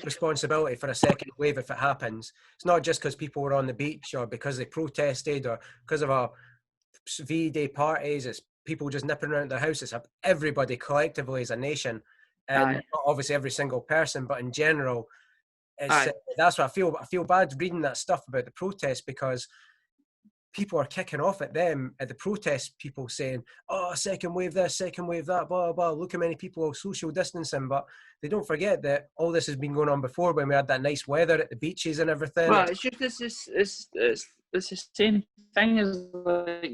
responsibility for a second wave if it happens. It's not just because people were on the beach or because they protested or because of our V-Day parties. It's people just nipping around their houses. Everybody collectively as a nation, and not obviously every single person, but in general, that's what I feel. I feel bad reading that stuff about the protests, because people are kicking off at them, at the protest people, saying, oh, second wave this, second wave that, blah, blah, look how many people are social distancing. But they don't forget that all this has been going on before, when we had that nice weather at the beaches and everything. Well, it's just it's the same thing as like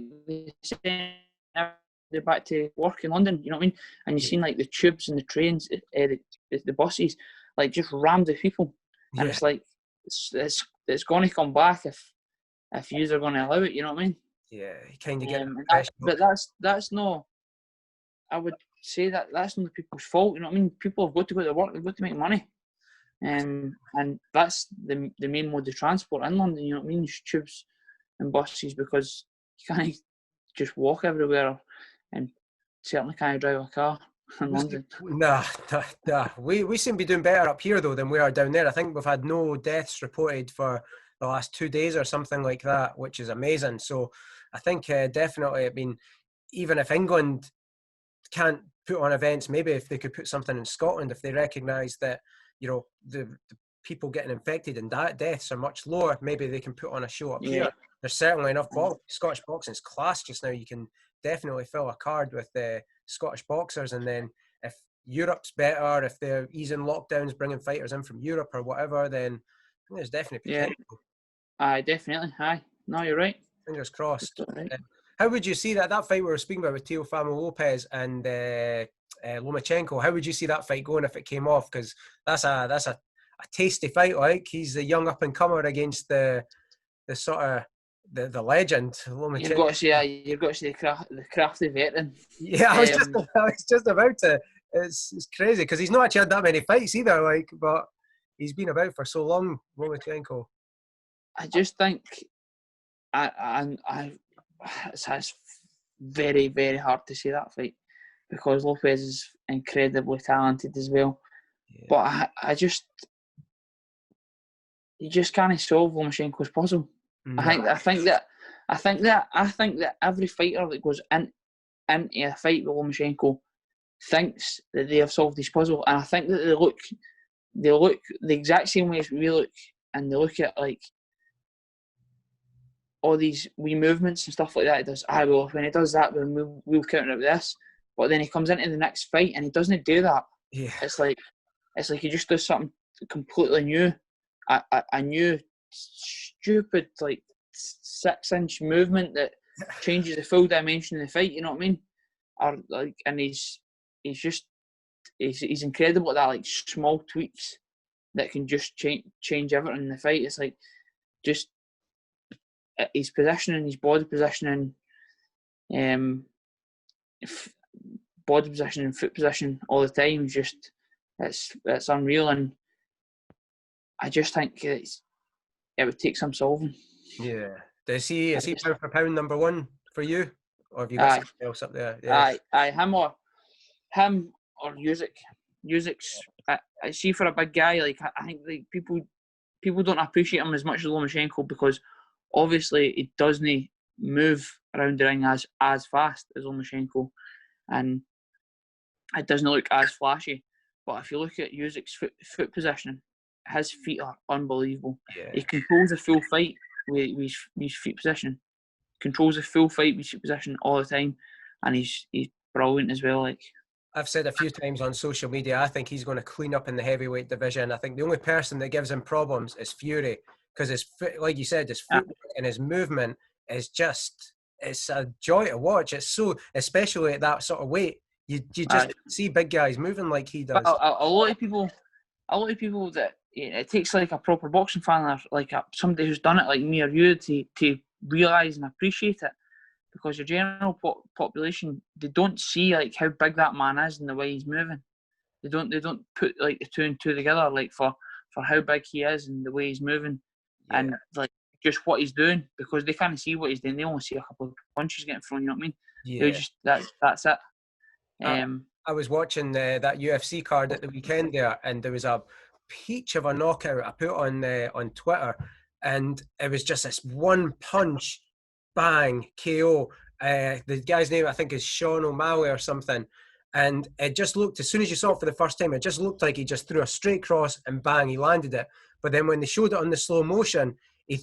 they're back to work in London, you know what I mean? And you've seen like the tubes and the trains, the buses, like just rammed with people. And it's like, it's going to come back if yous are going to allow it, you know what I mean? Yeah, you kind of get but that's no, I would say that's not the people's fault, you know what I mean? People have got to go to work, they've got to make money. And that's the main mode of transport in London, you know what I mean? It's tubes and buses, because you can't just walk everywhere, and certainly can't drive a car in London. Nah. We seem to be doing better up here though than we are down there. I think we've had no deaths reported for the last 2 days or something like that, which is amazing. So I think definitely, I mean, even if England can't put on events, maybe if they could put something in Scotland, if they recognise that, you know, the people getting infected and deaths are much lower, maybe they can put on a show up here. There's certainly enough Scottish boxing's class just now. You can definitely fill a card with Scottish boxers, and then if Europe's better, if they're easing lockdowns, bringing fighters in from Europe or whatever, then there's definitely potential. Aye, definitely. Aye, no, you're right. Fingers crossed. Right. How would you see that fight we were speaking about with Teofimo Lopez and Lomachenko? How would you see that fight going if it came off? Because that's a tasty fight. Like, he's the young up and comer against the sort of the legend Lomachenko. You've got to see the crafty veteran. Yeah, I was just about to. It's crazy because he's not actually had that many fights either. Like, but he's been about for so long, Lomachenko. I just think, it's very, very hard to see that fight because Lopez is incredibly talented as well. Yeah. But you just can't solve Lomachenko's puzzle. No. I think that every fighter that goes into a fight with Lomachenko thinks that they have solved his puzzle, and I think that they look the exact same way as we look, and they look at like all these wee movements and stuff like that. He does, well, when he does that, then we'll counter it with this. But then he comes into the next fight and he doesn't do that. Yeah. It's like he just does something completely new, a new stupid like 6-inch movement that changes the full dimension of the fight. You know what I mean? Or like, and he's incredible at that, like small tweaks that can just change everything in the fight. It's like just his positioning, his body positioning, body position and foot position all the time. Just it's unreal, and I just think it would take some solving. Yeah. Is he pound for pound number one for you, or have you got something else up there? Yeah. Him or Usyk. Usyk's. I see for a big guy, like I think like people don't appreciate him as much as Lomachenko because obviously he doesn't move around the ring as fast as Lomachenko, and it doesn't look as flashy. But if you look at Usyk's foot positioning, his feet are unbelievable. Yeah. He controls a full fight with his feet position. Controls a full fight with his feet position all the time, and he's brilliant as well. Like I've said a few times on social media, I think he's going to clean up in the heavyweight division. I think the only person that gives him problems is Fury, because his foot, like you said, his footwork and his movement is just, it's a joy to watch. It's so, especially at that sort of weight, you just see big guys moving like he does. A lot of people that it takes like a proper boxing fan or like somebody who's done it like me or you to realise and appreciate it, because your general population, they don't see like how big that man is and the way he's moving. They don't put like the two and two together, like for how big he is and the way he's moving, and like just what he's doing, because they can't see what he's doing. They only see a couple of punches getting thrown. You know what I mean? Yeah. Just that's it. I was watching that UFC card at the weekend there, and there was a peach of a knockout I put on Twitter, and it was just this one punch, bang, KO. The guy's name I think is Sean O'Malley or something, and it just looked, as soon as you saw it for the first time, it just looked like he just threw a straight cross and bang, he landed it. But then when they showed it on the slow motion, I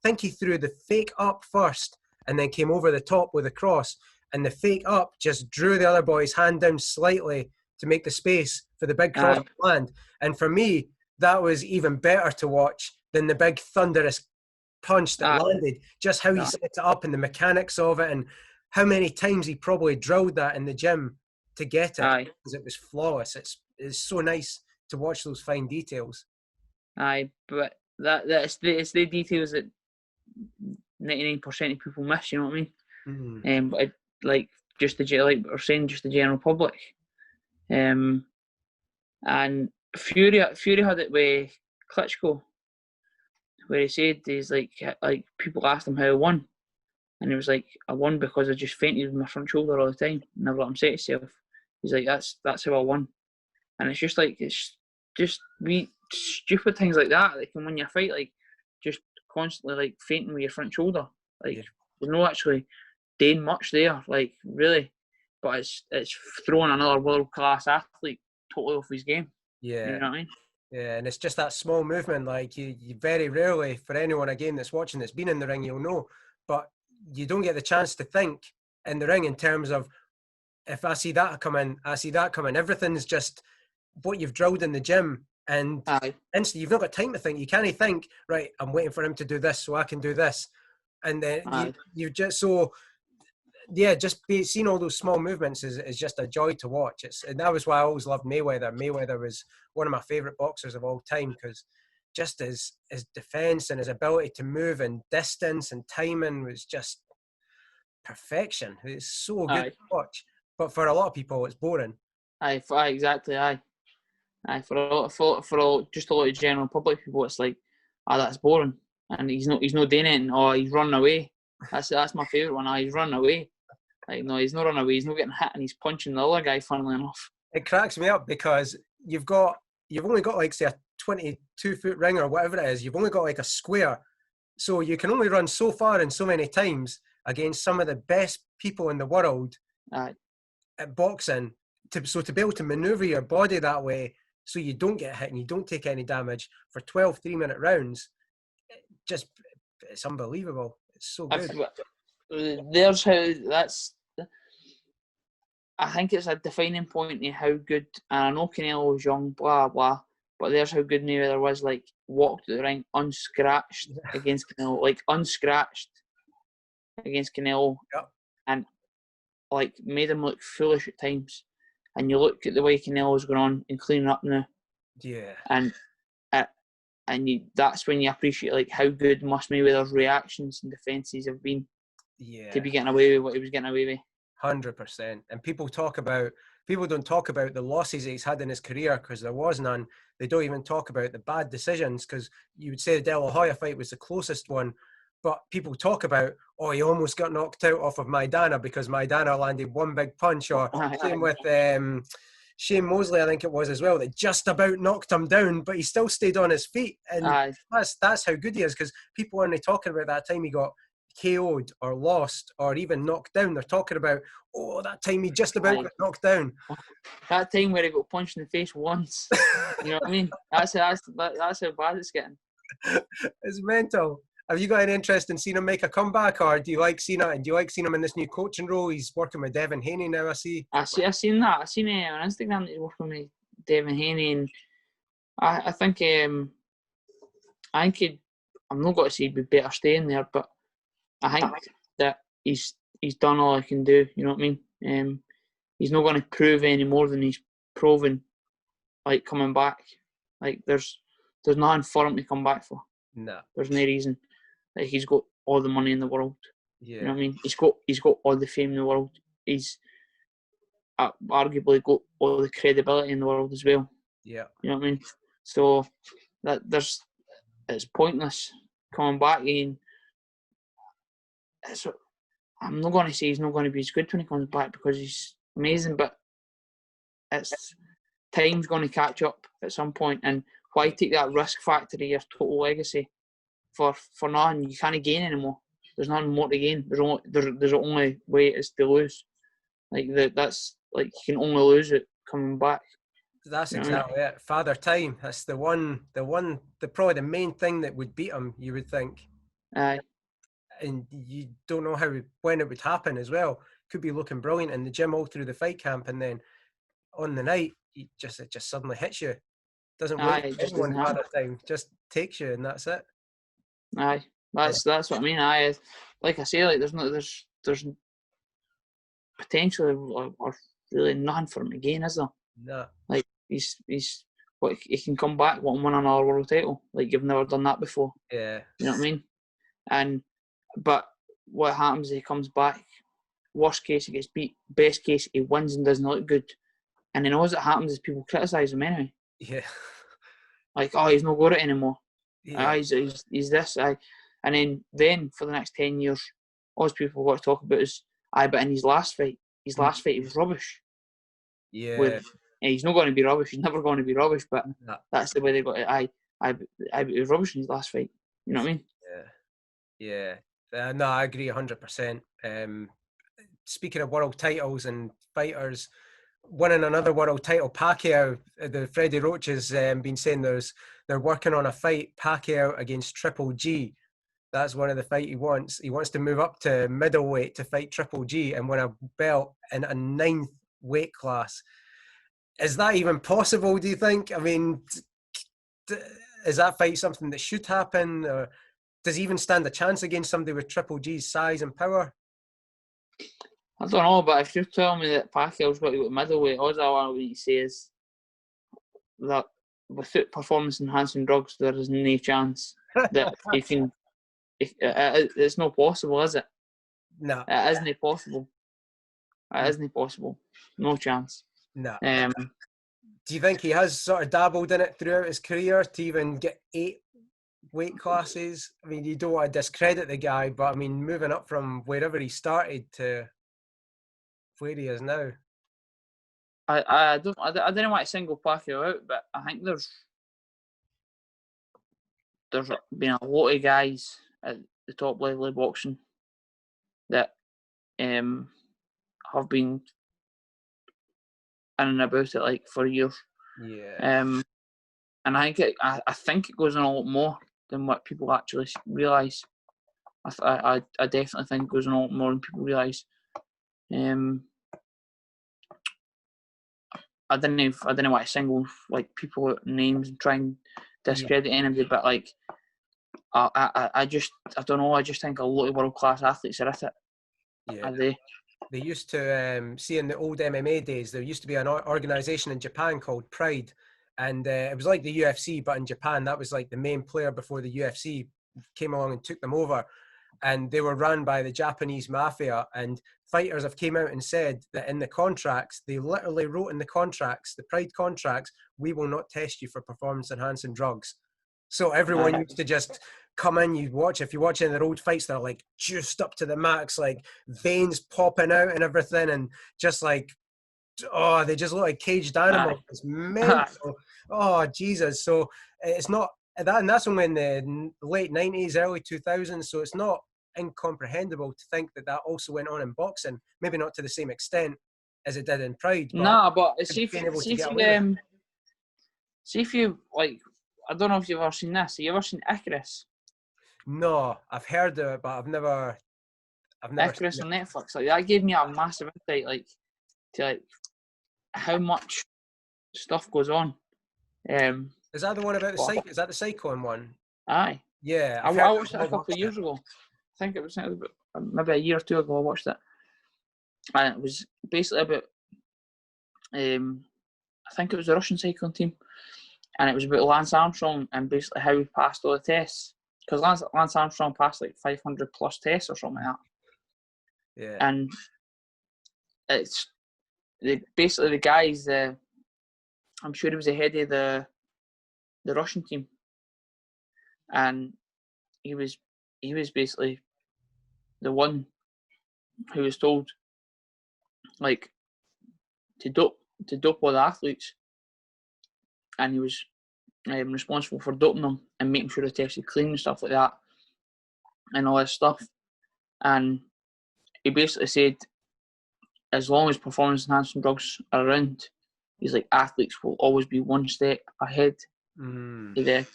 think he threw the fake up first and then came over the top with a cross. And the fake up just drew the other boy's hand down slightly to make the space for the big cross to land. And for me, that was even better to watch than the big thunderous punch that landed. Just how he set it up and the mechanics of it, and how many times he probably drilled that in the gym to get it, because it was flawless. It's so nice to watch those fine details. But it's the details that 99% of people miss. You know what I mean? But like just the general public, and Fury had it with Klitschko, where he said he's like people asked him how he won, and he was like, I won because I just fainted with my front shoulder all the time, never let him say it himself. He's like, that's how I won. And it's just like, it's just we stupid things like that can win your fight, like just constantly like fainting with your front shoulder, like there's no actually doing much there, like really, but it's throwing another world class athlete totally off his game. Yeah, you know what I mean? Yeah, and it's just that small movement. Like you very rarely, for anyone again that's watching that's been in the ring, you'll know, but you don't get the chance to think in the ring in terms of, if I see that come in, I see that coming. Everything's just what you've drilled in the gym, and instantly you've not got time to think. You can't think, right, I'm waiting for him to do this so I can do this, and then you're just so. seeing all those small movements is just a joy to watch. And that was why I always loved Mayweather. Mayweather was one of my favorite boxers of all time because just his defense and his ability to move and distance and timing was just perfection. It's so good Aye, to watch. But for a lot of people, it's boring. aye, exactly, aye. For just a lot of general public people, it's like, that's boring, and he's not doing it, or he's running away. That's my favourite one. He's running away. Like, no, he's not running away. He's not getting hit, and he's punching the other guy. Funnily enough, It cracks me up because you've only got like say a 22-foot ring or whatever it is. You've only got like a square, so you can only run so far and so many times against some of the best people in the world aye, at boxing. To be able to maneuver your body that way, so you don't get hit and you don't take any damage for 12 3-minute rounds, it's unbelievable. It's so good. there's how that's. I think it's a defining point in how good. And I know Canelo was young, blah blah, but there's how good Mayweather was. Like, walked to the ring unscratched against Canelo, like unscratched against Canelo, Yep. and like made him look foolish at times. And you look at the way Canelo's going on and cleaning up now, Yeah. and that's when you appreciate like how good Mayweather's reactions and defences have been to be getting away with what he was getting away with. 100%. And people don't talk about the losses that he's had in his career because there was none. They don't even talk about the bad decisions because you would say the De La Hoya fight was the closest one, but people talk about, he almost got knocked out off of Maidana because Maidana landed one big punch, or same with Shane Mosley, I think it was as well, that just about knocked him down, but he still stayed on his feet. And that's how good he is, because people aren't talking about that time he got KO'd or lost or even knocked down. They're talking about, that time he just about got knocked down. That time where he got punched in the face once. You know what I mean? That's how bad it's getting. It's mental. Have you got any interest in seeing him make a comeback, or do you like seeing it? And do you like seeing him in this new coaching role? He's working with Devin Haney now, I see. I seen that. I seen it on Instagram that he's working with Devin Haney, and I think I'm not going to say he'd be better staying there, but I think that he's done all he can do. You know what I mean? He's not going to prove any more than he's proven. Like, coming back, like there's nothing for him to come back for. No, there's no reason. Like, he's got all the money in the world. Yeah. You know what I mean? He's got all the fame in the world. He's arguably got all the credibility in the world as well. Yeah. You know what I mean? So it's pointless coming back in. I'm not going to say he's not going to be as good when he comes back because he's amazing, but time's going to catch up at some point. And why take that risk factor of your total legacy for nothing? You can't gain anymore. There's nothing more to gain. There's the only way is to lose. Like, that's like, you can only lose it coming back. That's exactly it. Father Time. That's probably the main thing that would beat him, you would think. Aye. And you don't know when it would happen as well. Could be looking brilliant in the gym all through the fight camp, and then on the night, it just suddenly hits you. Doesn't wait for anyone. Father Time just takes you, and that's it. Aye, that's what I mean. Aye, like I say, like there's potentially or really nothing for him to gain, is there? No. Like, he's what, he can come back and win another world title. Like, you've never done that before. Yeah. You know what I mean? But what happens is he comes back. Worst case, he gets beat. Best case, he wins and doesn't look good. And then all that happens is people criticise him anyway. Yeah. Like, he's not got it anymore. Yeah. He's this. And then for the next 10 years, all people got to talk about is, but in his last fight he was rubbish. Yeah. He's not going to be rubbish. He's never going to be rubbish. But that's the way they got it. But he was rubbish in his last fight. You know what I mean? Yeah. No, I agree 100%. Speaking of world titles and fighters winning another world title, Pacquiao, the Freddie Roach has been saying they're working on a fight, Pacquiao against Triple G. That's one of the fight he wants. He wants to move up to middleweight to fight Triple G and win a belt in a 9th weight class. Is that even possible, do you think? I mean, is that fight something that should happen? Or does he even stand a chance against somebody with Triple G's size and power? I don't know, but if you're telling me that Pacquiao's got to go to middleweight, all I want to say is that without performance-enhancing drugs, there is no chance that he can. It's not possible, is it? No. It isn't possible. It isn't possible. No chance. No. Um, Do you think he has sort of dabbled in it throughout his career to even get 8 weight classes? I mean, you don't want to discredit the guy, but I mean, moving up from wherever he started to where he is now. I don't want to single Pacquiao out, but I think there's been a lot of guys at the top level of boxing that have been in and about it like for years. Yeah. And I think it goes on a lot more than what people actually realise. I definitely think it goes on a lot more than people realise. I didn't want to single like people out names and try and discredit anybody, but like I don't know. I just think a lot of world class athletes are at it. Yeah. Are they? They used to see in the old MMA days. There used to be an organization in Japan called Pride, and it was like the UFC, but in Japan that was like the main player before the UFC came along and took them over. And they were run by the Japanese mafia, and fighters have came out and said that in the contracts, they literally wrote in the contracts, the Pride contracts, we will not test you for performance enhancing drugs. So everyone used to just come in, you watch, if you watch any of their old fights, they're like juiced up to the max, like veins popping out and everything, and just like, oh, they just look like caged animals. It's mental. Oh, Jesus. So it's not that, and that's only in the late 90s, early 2000s. So it's not incomprehensible to think that that also went on in boxing. Maybe not to the same extent as it did in Pride. But nah, but see if you like, I don't know if you've ever seen this. Have you ever seen Icarus? No, I've heard of it, but I've never Icarus on Netflix. Like that gave me a massive insight, like to like how much stuff goes on. Is that the one about the cycle? Is that the cyclone one? Aye. Yeah, I watched it a couple of years ago. I think it was maybe a year or two ago. I watched it, and it was basically about. I think it was the Russian cycling team, and it was about Lance Armstrong and basically how he passed all the tests. Because Lance Armstrong passed like 500 plus tests or something like that. Yeah. And it's basically the guys. I'm sure he was the head of the Russian team, and he was basically the one who was told like to dope all the athletes, and he was responsible for doping them and making sure they tested clean and stuff like that, and all this stuff. And he basically said, as long as performance enhancing drugs are around, he's like, athletes will always be one step ahead of the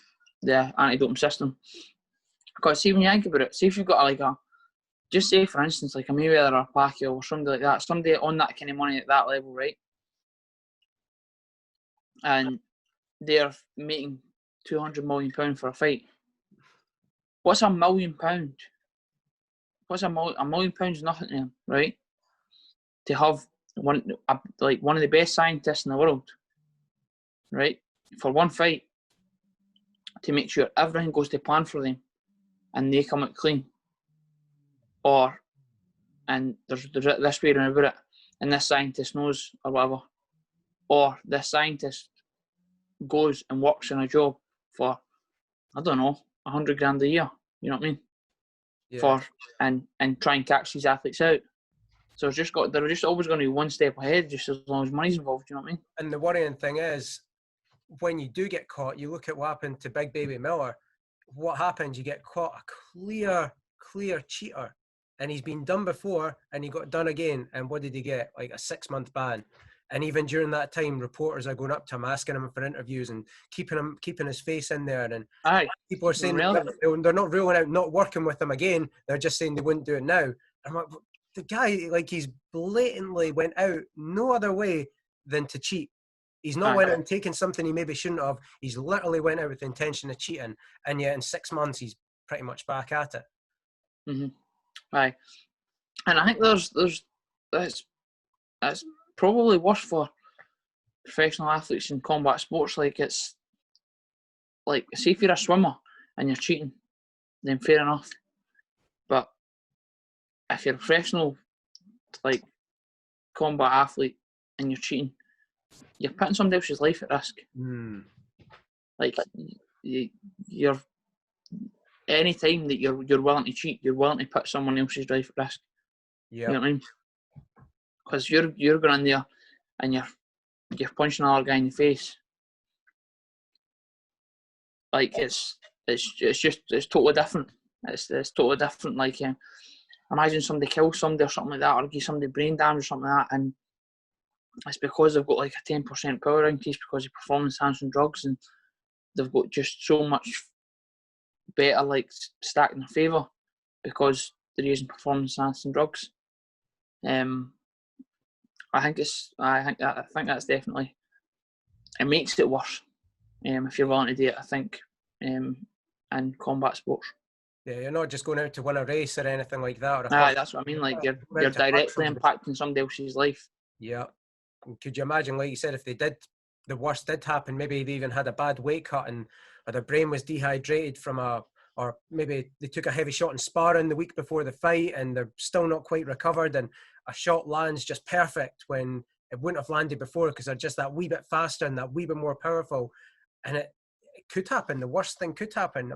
anti-doping system. Because see, when you think about it, see if you've got just say for instance like a Mayweather or a Pacquiao or somebody like that, somebody on that kind of money at that level, right? And they're making £200 million for a fight. What's £1 million? What's £1 million? Nothing to them, right? To have one of the best scientists in the world, right, for one fight, to make sure everything goes to plan for them, and they come out clean, and there's this way around about it, and this scientist knows or whatever, or this scientist goes and works in a job for, I don't know, $100,000 a year. You know what I mean? Yeah. And try and catch these athletes out. So they're just always going to be one step ahead, just as long as money's involved. You know what I mean? And the worrying thing is, when you do get caught, you look at what happened to Big Baby Miller. What happens? You get caught a clear cheater, and he's been done before, and he got done again. And what did he get? Like a 6-month ban. And even during that time, reporters are going up to him, asking him for interviews, and keeping his face in there. And people are saying they're not ruling out not working with him again. They're just saying they wouldn't do it now. I'm like, the guy, like, he's blatantly went out no other way than to cheat. He's not went out and taken something he maybe shouldn't have. He's literally went out with the intention of cheating, and yet in 6 months he's pretty much back at it. Aye, and I think there's that's probably worse for professional athletes in combat sports. Like, it's like, see, if you're a swimmer and you're cheating, then fair enough. But if you're a professional, like, combat athlete and you're cheating, you're putting somebody else's life at risk. Like, you're any time that you're willing to cheat, you're willing to put someone else's life at risk. Yeah. You know what I mean? Because you're going in there and you're punching another guy in the face. Like, it's totally different. It's totally different. Like, imagine somebody kills somebody or something like that, or gives somebody brain damage or something like that, and it's because they've got like a 10% power increase because of performance-enhancing drugs, and they've got just so much better, like, stacked in their favour because they're using performance-enhancing drugs. I think that's definitely, it makes it worse. If you're willing to do it, I think, in combat sports. Yeah, you're not just going out to win a race or anything like that. Or That's what I mean. Like, you're directly impacting somebody else's life. Yeah. Could you imagine, like you said, if the worst did happen, maybe they even had a bad weight cut or their brain was dehydrated or maybe they took a heavy shot in sparring the week before the fight and they're still not quite recovered, and a shot lands just perfect when it wouldn't have landed before because they're just that wee bit faster and that wee bit more powerful. And it could happen. The worst thing could happen.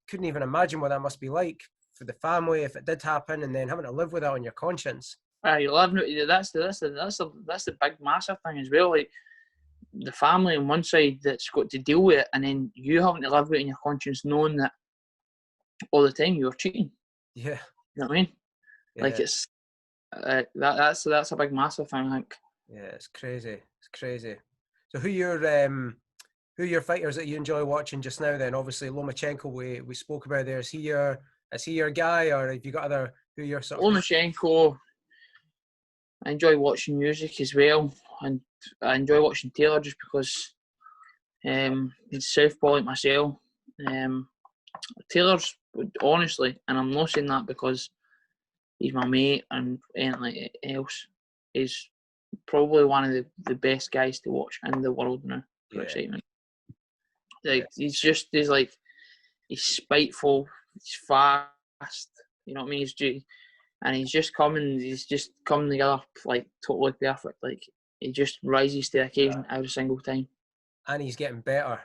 Couldn't even imagine what that must be like for the family if it did happen, and then having to live with that on your conscience. You're living it. That's the big massive thing as well. Like, the family on one side that's got to deal with it, and then you having to live with it in your conscience, knowing that all the time you're cheating. Yeah, you know what I mean. Yeah. Like, it's that's a big massive thing, I think. Yeah, it's crazy. It's crazy. So who are your fighters that you enjoy watching just now? Then obviously Lomachenko we spoke about there. Is he your guy, or have you got other who you're sort of? Lomachenko. I enjoy watching Usyk as well, and I enjoy watching Taylor just because he's southpaw like myself. Taylor's, honestly, and I'm not saying that because he's my mate and anything else, is probably one of the best guys to watch in the world now for excitement. Like, he's spiteful, he's fast, you know what I mean? He's just coming together like totally perfect. Like, he just rises to the occasion every single time. And he's getting better.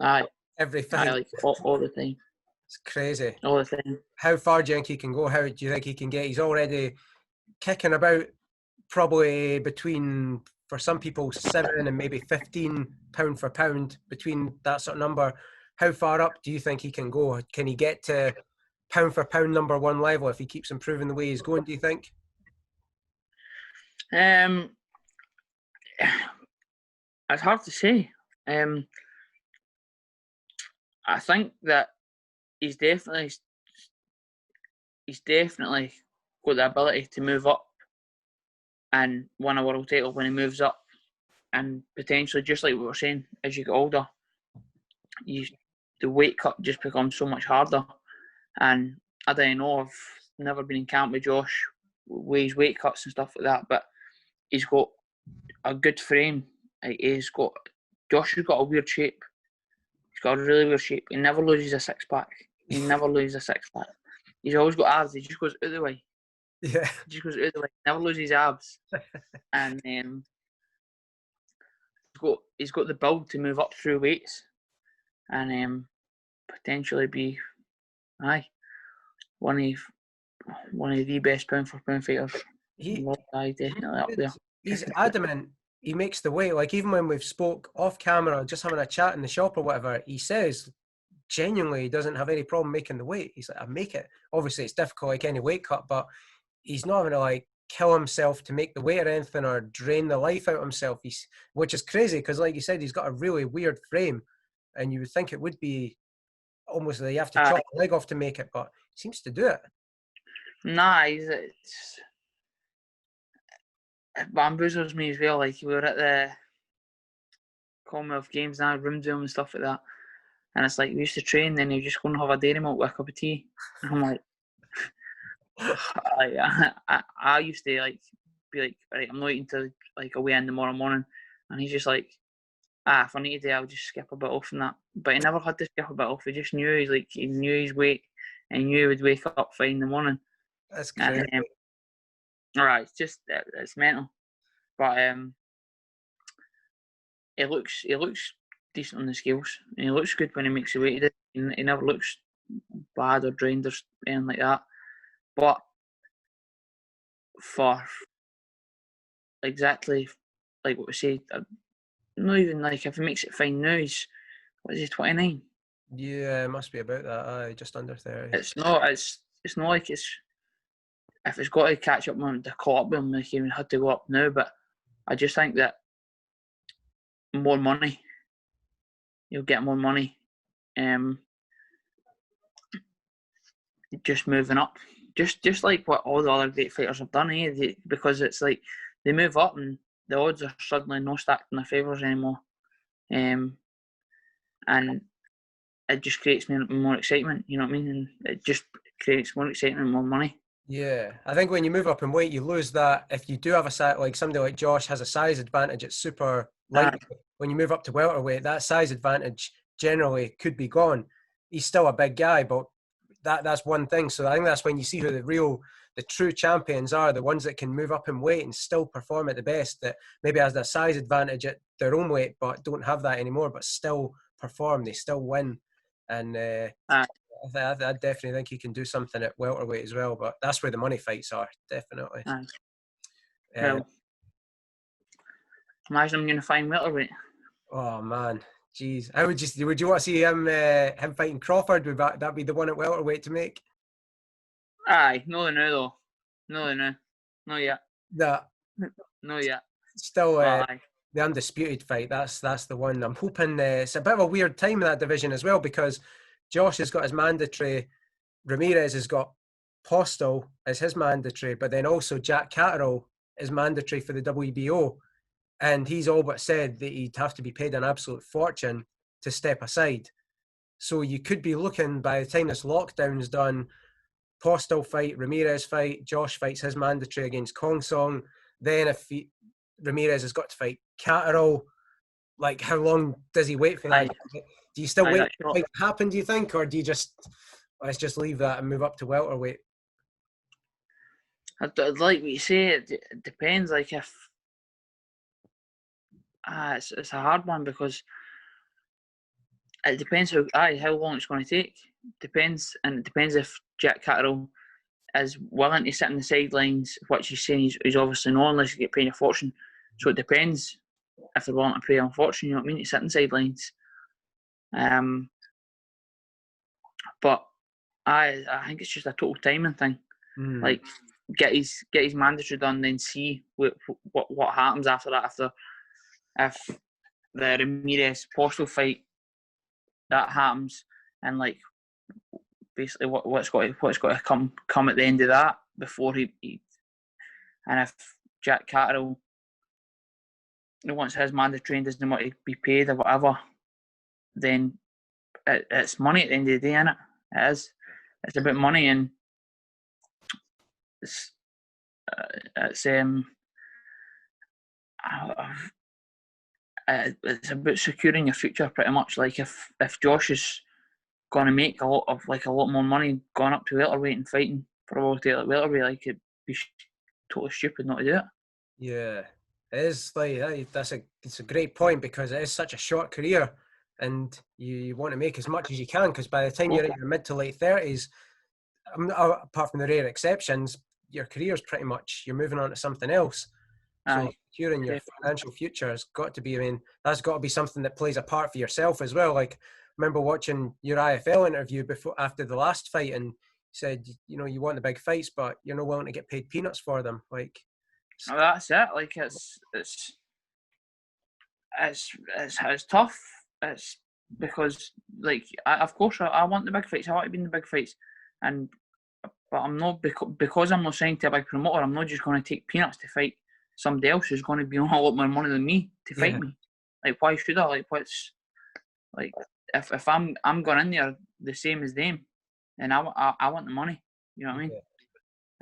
Aye. Every fight. Like, all the time. It's crazy. All the time. How far do you think he can go? How do you think he can get? He's already kicking about probably between, for some people, 7 and maybe 15 pound for pound, between that sort of number. How far up do you think he can go? Can he get to pound for pound number one level if he keeps improving the way he's going, do you think? It's hard to say. I think that he's definitely got the ability to move up and win a world title when he moves up, and potentially, just like we were saying, as you get older, the weight cut just becomes so much harder. And I don't know, I've never been in camp with Josh with his weight cuts and stuff like that, but he's got a good frame. Josh has got a weird shape. He's got a really weird shape. He never loses a six pack. He's always got abs. He just goes out of the way. Yeah. He just goes out of the way. Never loses abs. And he's got the build to move up through weights and potentially be one of the best pound for pound fighters. Definitely up there. He's adamant he makes the weight. Like, even when we've spoke off camera, just having a chat in the shop or whatever, he says genuinely he doesn't have any problem making the weight. He's like, I make it. Obviously, it's difficult like any weight cut, but he's not having to like kill himself to make the weight or anything or drain the life out of himself. Which is crazy because, like you said, he's got a really weird frame, and you would think it would be almost like you have to chop the leg off to make it, but he seems to do it. Nah, it bamboozles me as well. Like, we were at the Commonwealth Games now, Roomsville and stuff like that, and it's like we used to train, then you just go and have a dairy milk with a cup of tea. And I'm like, I used to like be like, right, I'm not eating till like away in tomorrow morning, and he's just like, if I need to, I'll just skip a bit off from that. But he never had to skip a bit off. He just knew he knew his weight, and he knew he would wake up fine in the morning. That's And crazy. alright, it's just it's mental. But he looks decent on the scales, and he looks good when he makes the weight. He never looks bad or drained or anything like that. But for exactly like what we say, not even like if he makes it fine now, he's what is he, 29? Yeah, it must be about that. Aye, just under 30. It's not. It's not like it's if it's got to catch up with him to caught up with him, like he had to go up now. But I just think that more money, you'll get more money. Just moving up, just like what all the other great fighters have done, because it's like they move up and the odds are suddenly not stacked in their favours anymore, and it just creates more excitement. You know what I mean? And it just creates more excitement, more money. Yeah, I think when you move up in weight, you lose that. If you do have a size, like somebody like Josh has a size advantage, it's super light. When you move up to welterweight, that size advantage generally could be gone. He's still a big guy, but that's one thing. So I think that's when you see who the true champions are, the ones that can move up in weight and still perform at the best, that maybe has that size advantage at their own weight, but don't have that anymore, but still perform. They still win. And I definitely think he can do something at welterweight as well, but that's where the money fights are, definitely. Well, imagine I'm going to find welterweight. Oh man, jeez, would you want to see him fighting Crawford? Would that be the one at welterweight to make? Aye, no, though. No, not yet. That Not yet. still But the undisputed fight. That's the one. I'm hoping it's a bit of a weird time in that division as well, because Josh has got his mandatory, Ramirez has got Postal as his mandatory, but then also Jack Catterall is mandatory for the WBO. And he's all but said that he'd have to be paid an absolute fortune to step aside. So you could be looking, by the time this lockdown's done, Postal fight, Ramirez fight, Josh fights his mandatory against Kong Song. Then if Ramirez has got to fight Catterall, like how long does he wait for that? Do you still wait for the fight to happen, do you think? Or do you let's just leave that and move up to welterweight? Like what you say, it depends. Like if it's a hard one, because it depends how long it's going to take. Depends, and it depends if Jack Catterall is willing to sit on the sidelines, which he's saying he's obviously not, unless you get paid a fortune. So it depends if they're willing to pay a fortune. You know what I mean? To sit on the sidelines. But I think it's just a total timing thing. Like get his mandatory done, then see what happens after that. If the Ramirez Postal fight that happens, and like basically what's got to come at the end of that before he and if Jack Catterall wants his mandatory and doesn't want to be paid or whatever, then it's money at the end of the day, innit? It is. It's about money, and it's it's about securing your future, pretty much. Like if Josh is going to make a lot more money going up to welterweight and fighting for a world title at welterweight, like it'd be totally stupid not to do it. Yeah, it is. Like it's a great point, because it is such a short career, and you want to make as much as you can, because by the time you're in your mid to late 30s, apart from the rare exceptions, your career's pretty much, you're moving on to something else. So securing your financial future has got to be, I mean, that's got to be something that plays a part for yourself as well. Like, I remember watching your IFL interview after the last fight, and you said, you want the big fights, but you're not willing to get paid peanuts for them. Like, well, that's it. Like it's tough. It's because like of course I want the big fights. I want to be in the big fights, but I'm not, because I'm not signed to a big promoter. I'm not just going to take peanuts to fight somebody else who's going to be on a lot more money than me to fight me. Like, why should I? Like, what's like if I'm going in there the same as them, and I want the money. You know what I mean?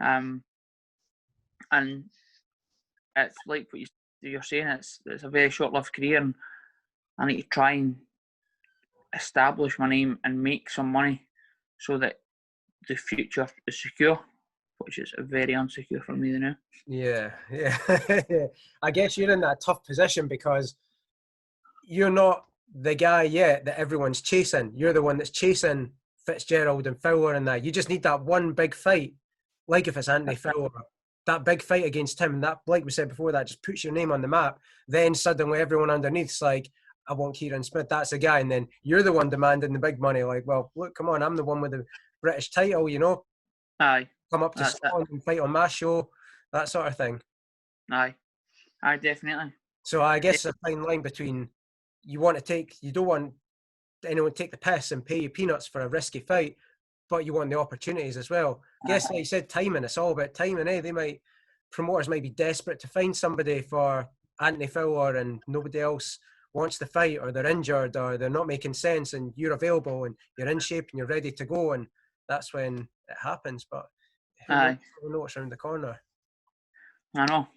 and it's like what you're saying. It's a very short-lived career, and I need to try and establish my name and make some money so that the future is secure, which is very unsecure for me now. Yeah. I guess you're in that tough position because you're not the guy yet that everyone's chasing. You're the one that's chasing Fitzgerald and Fowler and that. You just need that one big fight, like if it's Anthony Fowler, that big fight against him. And that, like we said before, that just puts your name on the map. Then suddenly everyone underneath's like, I want Kieran Smith. That's the guy. And then you're the one demanding the big money. Like, well, look, come on, I'm the one with the British title, you know? Aye. Come up to Scotland and fight on my show, that sort of thing. Aye, definitely. So I guess a fine line between you don't want anyone to take the piss and pay you peanuts for a risky fight, but you want the opportunities as well. I guess, like you said, timing. It's all about timing, eh? Promoters might be desperate to find somebody for Anthony Fowler and nobody else wants the fight, or they're injured, or they're not making sense, and you're available and you're in shape and you're ready to go, and that's when it happens. But who knows what's around the corner? I know.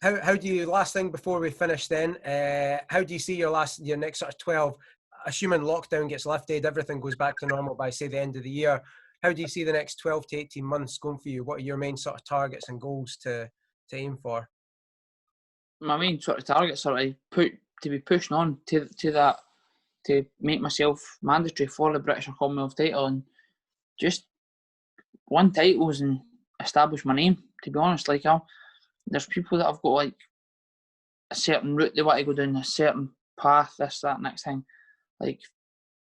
How do you, last thing before we finish then, how do you see your next sort of 12, assuming lockdown gets lifted, everything goes back to normal by, say, the end of the year, how do you see the next 12 to 18 months going for you? What are your main sort of targets and goals to aim for? My main sort of targets are to be pushing on to that, to make myself mandatory for the British or Commonwealth title, and just win titles and establish my name, to be honest. Like, there's people that have got like a certain route they want to go down, a certain path, this, that, next thing. Like,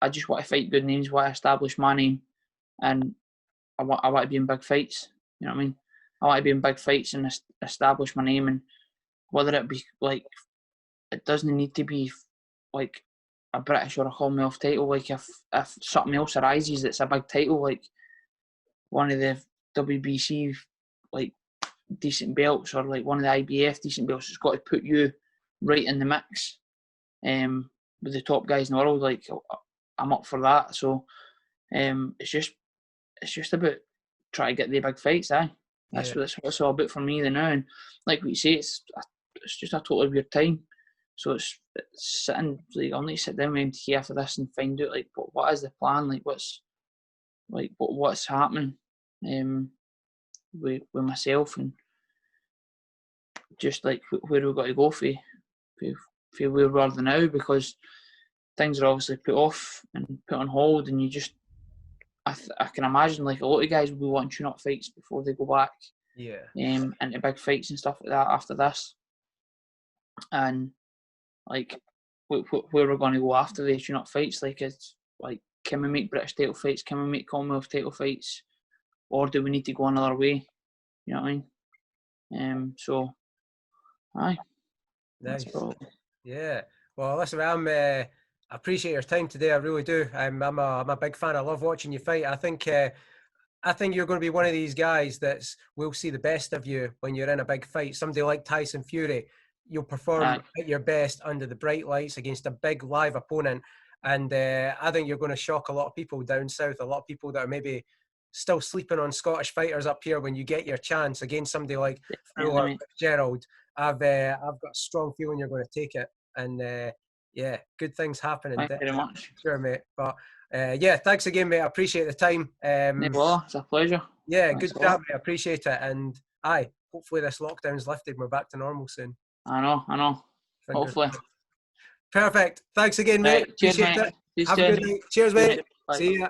I just want to fight good names, want to establish my name, and I want to be in big fights. You know what I mean? I want to be in big fights and establish my name, and whether it be like, it doesn't need to be like a British or a Commonwealth title. Like, if something else arises that's a big title, like one of the WBC like decent belts, or like one of the IBF decent belts, it's got to put you right in the mix with the top guys in the world. Like, I'm up for that. So it's just about trying to get the big fights. That's what it's all about for me now. And like what you say, it's just a totally weird time. So it's sitting, like, I'll need to sit down with MTK after this and find out like what is the plan, like what's happening with myself, and just like where we've got to go for where we are now, because things are obviously put off and put on hold, and you just I can imagine like a lot of guys will be wanting tune-up fights before they go back into big fights and stuff like that after this, and like where we're going to go after the tune-up fights. Like, it's like, can we make British title fights, can we make Commonwealth title fights, or do we need to go another way? You know what I mean? So aye. Nice. Yeah. Well, listen, I appreciate your time today. I really do. I'm a big fan. I love watching you fight. I think you're going to be one of these guys we'll see the best of you when you're in a big fight. Somebody like Tyson Fury, you'll perform at your best under the bright lights against a big live opponent. And I think you're going to shock a lot of people down south, a lot of people that are maybe still sleeping on Scottish fighters up here when you get your chance against somebody like Gerald. I've got a strong feeling you're going to take it, and good things happening. Thank you very much. Sure, mate. But thanks again, mate. I appreciate the time. It's a pleasure. Yeah, thanks, good chat, mate. I appreciate it, and hopefully this lockdown's lifted and we're back to normal soon. I know. Hopefully. Perfect. Thanks again, mate. Cheers, appreciate mate. it. Have a good night. Cheers, mate. Bye. See ya.